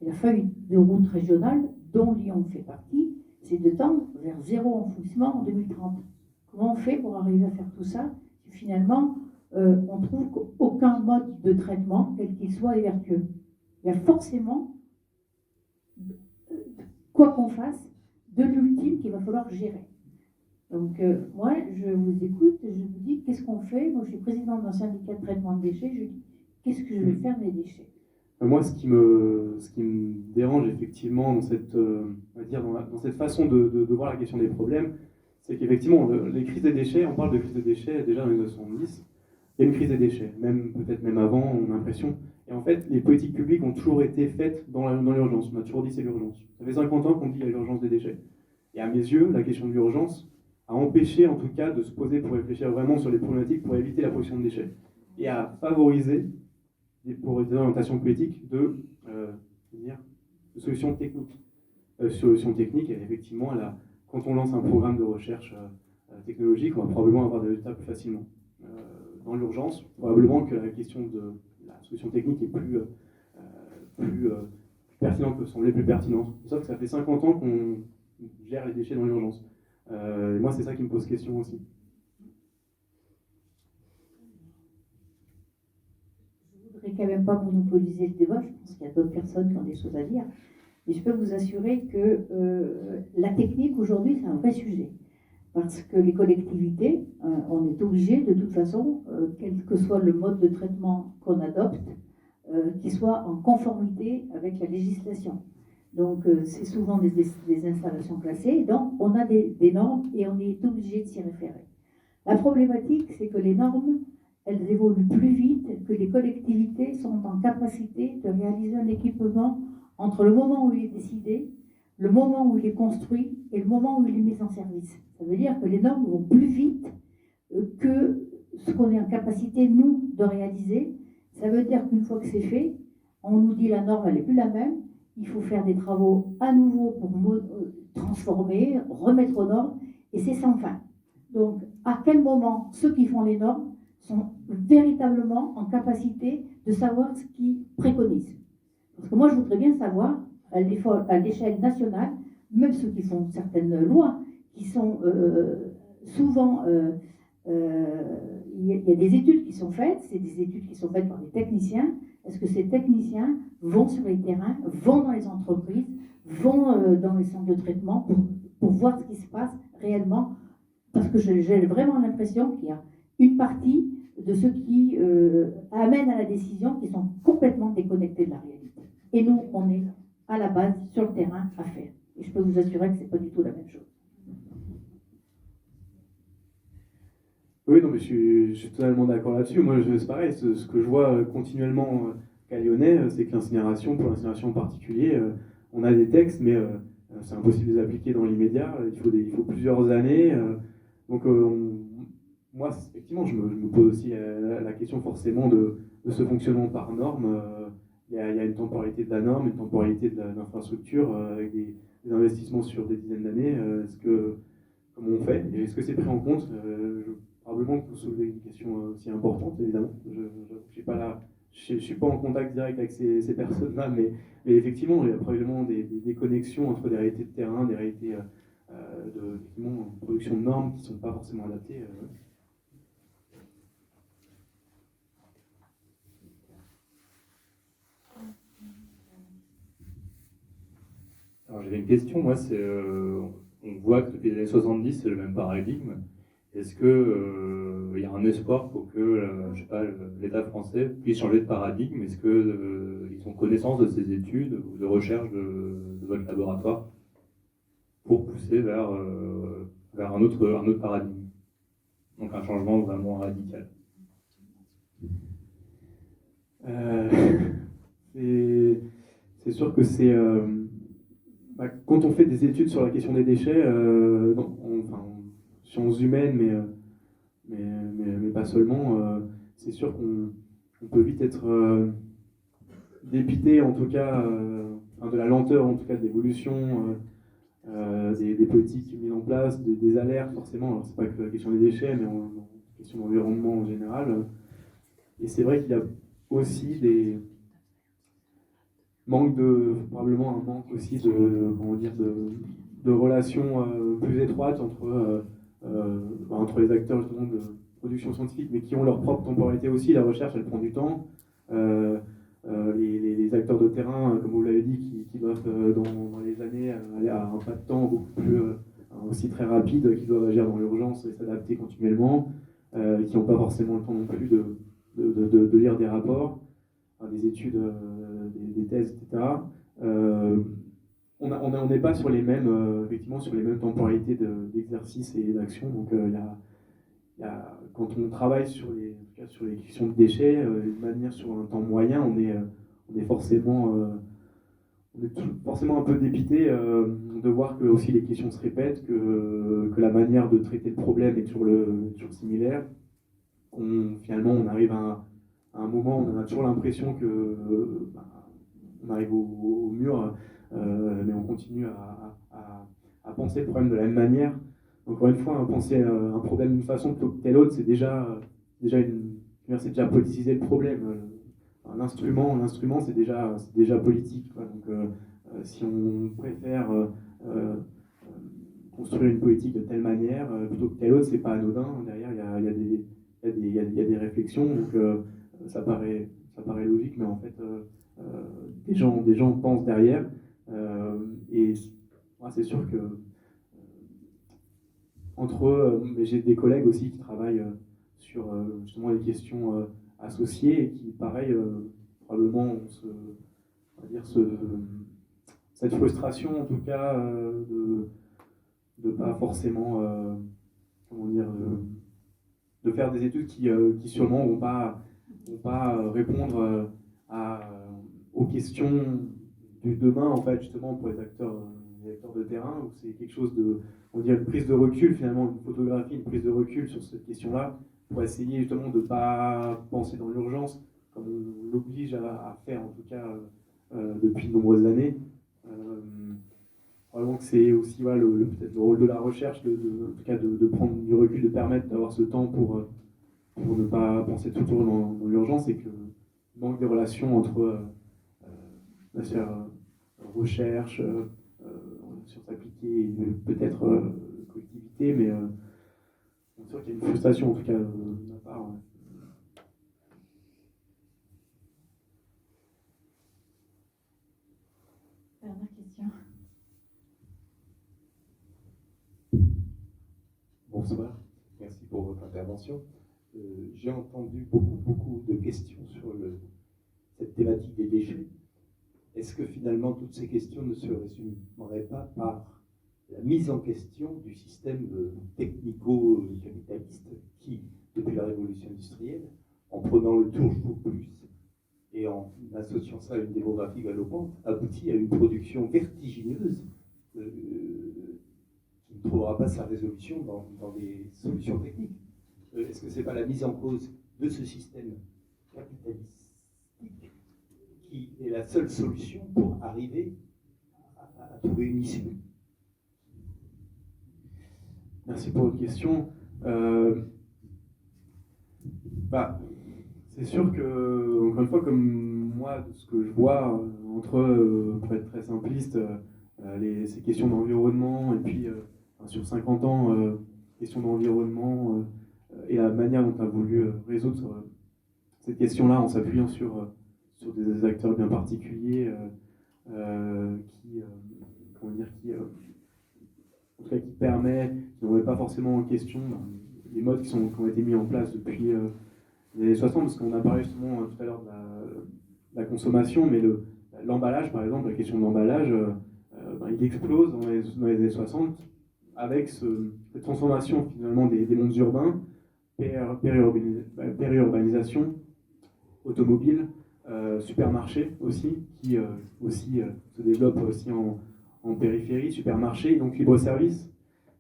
Et la feuille de route régionale, dont Lyon fait partie, c'est de tendre vers zéro enfouissement en 2030. Comment on fait pour arriver à faire tout ça si finalement on trouve qu'aucun mode de traitement, quel qu'il soit, est vertueux? Il y a forcément, quoi qu'on fasse, de l'ultime qu'il va falloir gérer. Donc moi, je vous écoute, je vous dis qu'est-ce qu'on fait. Moi, je suis présidente d'un syndicat de traitement de déchets, je dis qu'est-ce que je vais faire des déchets? Moi, ce qui me dérange effectivement dans cette, on va dire, dans cette façon de voir la question des problèmes, c'est qu'effectivement, les crises des déchets, on parle de crise des déchets déjà dans les années 70, il y a une crise des déchets, peut-être même avant, on a l'impression. Et en fait, les politiques publiques ont toujours été faites dans l'urgence. On a toujours dit c'est l'urgence. Ça fait 50 ans qu'on dit il y a l'urgence des déchets. Et à mes yeux, la question de l'urgence a empêché en tout cas de se poser pour réfléchir vraiment sur les problématiques pour éviter la production de déchets. Et à favoriser pour des orientations politiques de solutions techniques. Solutions techniques, et effectivement, quand on lance un programme de recherche technologique, on va probablement avoir des résultats plus facilement. Dans l'urgence, probablement que la question de la solution technique est plus pertinente, peut sembler plus pertinente. Sauf que ça fait 50 ans qu'on gère les déchets dans l'urgence. Moi, c'est ça qui me pose question aussi. Je ne voudrais quand même pas monopoliser le débat, je pense qu'il y a d'autres personnes qui ont des choses à dire, mais je peux vous assurer que la technique aujourd'hui c'est un vrai sujet, parce que les collectivités, on est obligé de toute façon, quel que soit le mode de traitement qu'on adopte, qu'il soit en conformité avec la législation. Donc c'est souvent des installations classées, donc on a des normes et on est obligé de s'y référer. La problématique, c'est que les normes, elles évoluent plus vite que les collectivités sont en capacité de réaliser un équipement entre le moment où il est décidé, le moment où il est construit et le moment où il est mis en service. Ça veut dire que les normes vont plus vite que ce qu'on est en capacité, nous, de réaliser. Ça veut dire qu'une fois que c'est fait, on nous dit la norme, elle n'est plus la même, il faut faire des travaux à nouveau pour transformer, remettre aux normes, et c'est sans fin. Donc, à quel moment ceux qui font les normes sont véritablement en capacité de savoir ce qu'ils préconisent? Parce que moi, je voudrais bien savoir, à l'échelle nationale, même ceux qui font certaines lois, qui sont souvent... il y a des études qui sont faites, c'est des études qui sont faites par des techniciens. Est-ce que ces techniciens vont sur les terrains, vont dans les entreprises, vont dans les centres de traitement pour voir ce qui se passe réellement? Parce que j'ai vraiment l'impression qu'il y a une partie de ceux qui amènent à la décision qui sont complètement déconnectés de la réalité. Et nous, on est à la base, sur le terrain, à faire. Et je peux vous assurer que ce n'est pas du tout la même chose. Oui, non, mais je suis totalement d'accord là-dessus. Moi, c'est pareil, ce que je vois continuellement qu'à Lyonnais, c'est que l'incinération, pour l'incinération en particulier, on a des textes, mais c'est impossible de les appliquer dans l'immédiat. Il faut plusieurs années. Donc, moi, effectivement, je me pose aussi la question forcément de ce fonctionnement par norme. Il y a une temporalité de la norme, une temporalité de l'infrastructure, avec des investissements sur des dizaines d'années. Comment on fait? Et est-ce que c'est pris en compte? Probablement que vous soulevez une question aussi importante, évidemment. Je ne suis pas en contact direct avec ces personnes-là, mais effectivement, il y a probablement des connexions entre des réalités de terrain, des réalités effectivement, production de normes qui ne sont pas forcément adaptées. Alors j'avais une question, moi, on voit que depuis les années 70, c'est le même paradigme. Est-ce qu'il y a un espoir pour que je sais pas, l'État français puisse changer de paradigme? Est-ce qu'ils ont connaissance de ces études ou de recherche de votre laboratoire pour pousser vers un autre paradigme? Donc un changement vraiment radical. C'est sûr que c'est... quand on fait des études sur la question des déchets, sciences humaines, mais pas seulement, c'est sûr qu'on peut vite être dépité, en tout cas, de la lenteur, en tout cas, de l'évolution des politiques mises en place, des alertes, forcément. Alors, c'est pas que la question des déchets, mais la question de l'environnement en général. Et c'est vrai qu'il y a aussi probablement un manque aussi de relations plus étroites entre les acteurs justement de production scientifique, mais qui ont leur propre temporalité aussi. La recherche, elle prend du temps. Les acteurs de terrain, comme vous l'avez dit, qui doivent dans les années aller à un pas de temps beaucoup plus aussi très rapide, qui doivent agir dans l'urgence et s'adapter continuellement, qui n'ont pas forcément le temps non plus de lire des rapports, des études, des thèses, etc. On n'est pas sur les mêmes, effectivement, sur les mêmes temporalités d'exercice et d'action. Donc, quand on travaille sur les questions de déchets, de manière sur un temps moyen, on est forcément un peu dépité de voir que aussi les questions se répètent, que la manière de traiter le problème est toujours similaire. Finalement, on arrive à un moment où on a toujours l'impression que on arrive au mur, mais on continue à penser le problème de la même manière. Encore une fois, penser un problème d'une façon plutôt que telle autre, c'est déjà politiser le problème. L'instrument, c'est déjà politique, quoi. Donc, si on préfère construire une politique de telle manière plutôt que telle autre, c'est pas anodin. Derrière, il y a des réflexions. Donc, ça paraît logique, mais en fait, des gens pensent derrière. Et moi, c'est sûr que entre eux, j'ai des collègues aussi qui travaillent sur justement les questions associées et qui, pareil, probablement ont cette frustration, en tout cas, de pas forcément, de faire des études qui sûrement vont pas répondre aux questions du demain, en fait, justement, pour les acteurs de terrain, où c'est quelque chose une prise de recul, finalement, une photographie, une prise de recul sur cette question-là, pour essayer justement de ne pas penser dans l'urgence, comme on l'oblige à faire, en tout cas, depuis de nombreuses années. Probablement que c'est aussi peut-être le rôle de la recherche, en tout cas de prendre du recul, de permettre d'avoir ce temps pour ne pas penser toujours dans l'urgence, et que le manque de relations entre la sphère recherche, sciences appliquées et peut-être collectivité, mais on sent qu'il y a une frustration en tout cas de ma part. Ouais. Dernière question. Bonsoir, merci pour votre intervention. J'ai entendu beaucoup de questions sur cette thématique des déchets. Est-ce que finalement toutes ces questions ne se résumeraient pas par la mise en question du système technico-capitaliste qui, depuis la révolution industrielle, en prenant le toujours plus et en associant ça à une démographie galopante, aboutit à une production vertigineuse qui ne trouvera pas sa résolution dans des solutions techniques. est-ce que ce n'est pas la mise en cause de ce système capitalistique qui est la seule solution pour arriver à trouver une issue? Merci pour votre question. C'est sûr que, encore une fois, comme moi, de ce que je vois, pour être très simpliste, ces questions d'environnement, et puis sur 50 ans, questions d'environnement, et la manière dont on a voulu résoudre cette question-là en s'appuyant sur des acteurs bien particuliers en tout cas, qui ne remet pas forcément en question les modes qui ont été mis en place depuis les années 60, parce qu'on a parlé justement tout à l'heure de la consommation, mais l'emballage, par exemple, la question de l'emballage, il explose dans les années 60 avec cette transformation finalement des mondes urbains, périurbanisation, automobile, supermarché aussi, qui se développe aussi en périphérie, supermarché, donc libre-service.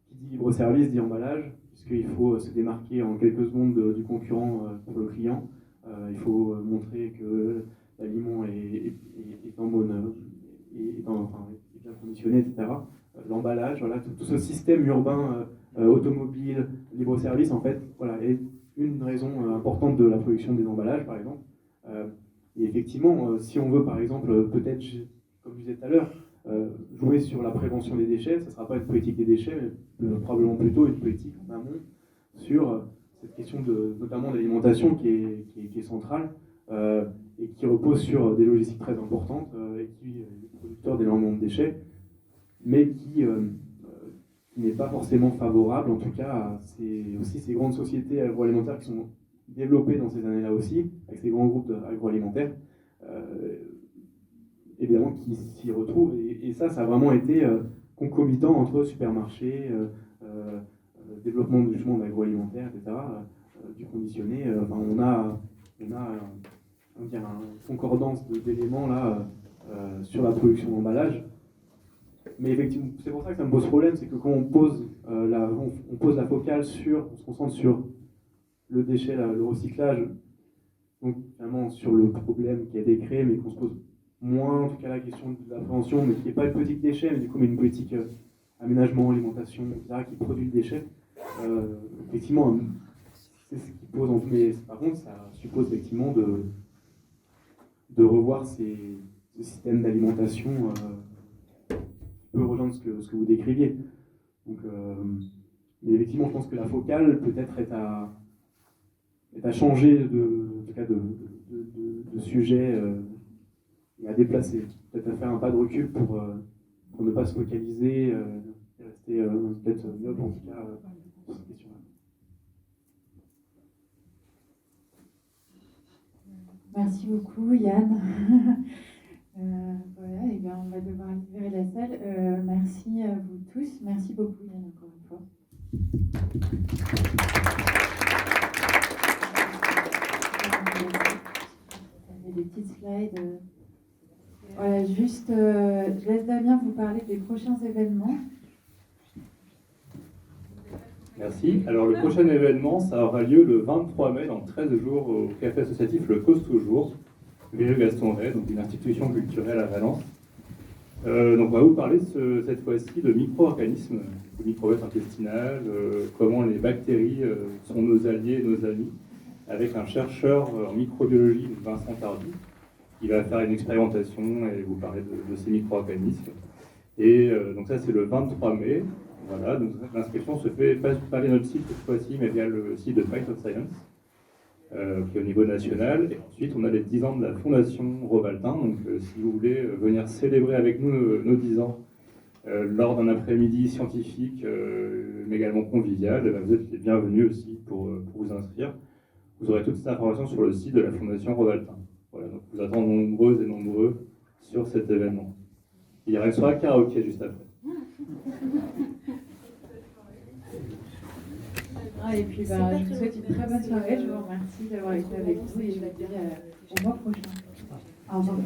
Qui dit libre-service dit emballage, puisqu'il faut se démarquer en quelques secondes du concurrent pour le client. Il faut montrer que l'aliment est en bonne, est bien conditionné, etc. L'emballage, voilà, tout ce système urbain, automobile, libre-service, en fait, voilà, est une raison importante de la production des emballages, par exemple. Et effectivement, si on veut, par exemple, peut-être, comme je disais tout à l'heure, jouer sur la prévention des déchets, ça ne sera pas une politique des déchets, mais probablement plutôt une politique en amont sur cette question notamment de l'alimentation qui est centrale et qui repose sur des logistiques très importantes et qui est producteur d'énormément de déchets, mais qui n'est pas forcément favorable, en tout cas, à ces grandes sociétés agroalimentaires qui sont développées dans ces années-là aussi, avec ces grands groupes agroalimentaires. Évidemment, qui s'y retrouvent. Et ça a vraiment été concomitant entre supermarchés, développement justement d'agroalimentaire, etc., du conditionné. On a une concordance d'éléments là sur la production d'emballage. Mais effectivement, c'est pour ça que ça me pose problème, c'est que quand on pose la focale on se concentre sur le déchet, le recyclage, donc finalement sur le problème qui a été créé, mais qu'on se pose moins, en tout cas la question de la prévention, mais qui n'est pas une politique déchet, mais du coup une politique aménagement, alimentation, etc., qui produit le déchet. Effectivement, c'est ce qui pose, mais par contre, ça suppose effectivement de revoir ce système d'alimentation qui peut rejoindre ce que vous décriviez. Donc, mais effectivement, je pense que la focale peut-être est à changer en tout cas de sujet. Et à déplacer, peut-être à faire un pas de recul pour ne pas se focaliser et rester peut-être myope en tout cas sur cette question-là. Merci beaucoup Yann. Voilà, et bien on va devoir libérer la salle. Merci à vous tous. Merci beaucoup Yann encore une fois. Des petites slides. Voilà, juste, je laisse Damien vous parler des prochains événements. Merci. Alors le prochain événement, ça aura lieu le 23 mai, dans 13 jours, au café associatif Le Cause Toujours, Vieux Gaston Ray, donc une institution culturelle à Valence. Donc on va vous parler cette fois-ci de micro-organismes, de microbiote intestinal, comment les bactéries sont nos alliés et nos amis, avec un chercheur en microbiologie, Vincent Tardy. Il va faire une expérimentation et vous parler de ces micro-organismes. Et donc ça, c'est le 23 mai. Voilà, donc l'inscription se fait pas via notre site cette fois-ci, mais via le site de Pint of Science, qui est au niveau national. Et ensuite, on a les 10 ans de la Fondation Rovaltin. Donc si vous voulez venir célébrer avec nous nos 10 ans lors d'un après-midi scientifique, mais également convivial, vous êtes les bienvenus aussi pour vous inscrire. Vous aurez toutes ces informations sur le site de la Fondation Rovaltin. Voilà, donc vous attendons nombreuses et nombreux sur cet événement. Il y aura une soirée karaoké juste après. Et puis je vous souhaite une très bonne soirée. Je vous remercie d'avoir été avec nous et je vous dis au mois prochain. Au revoir.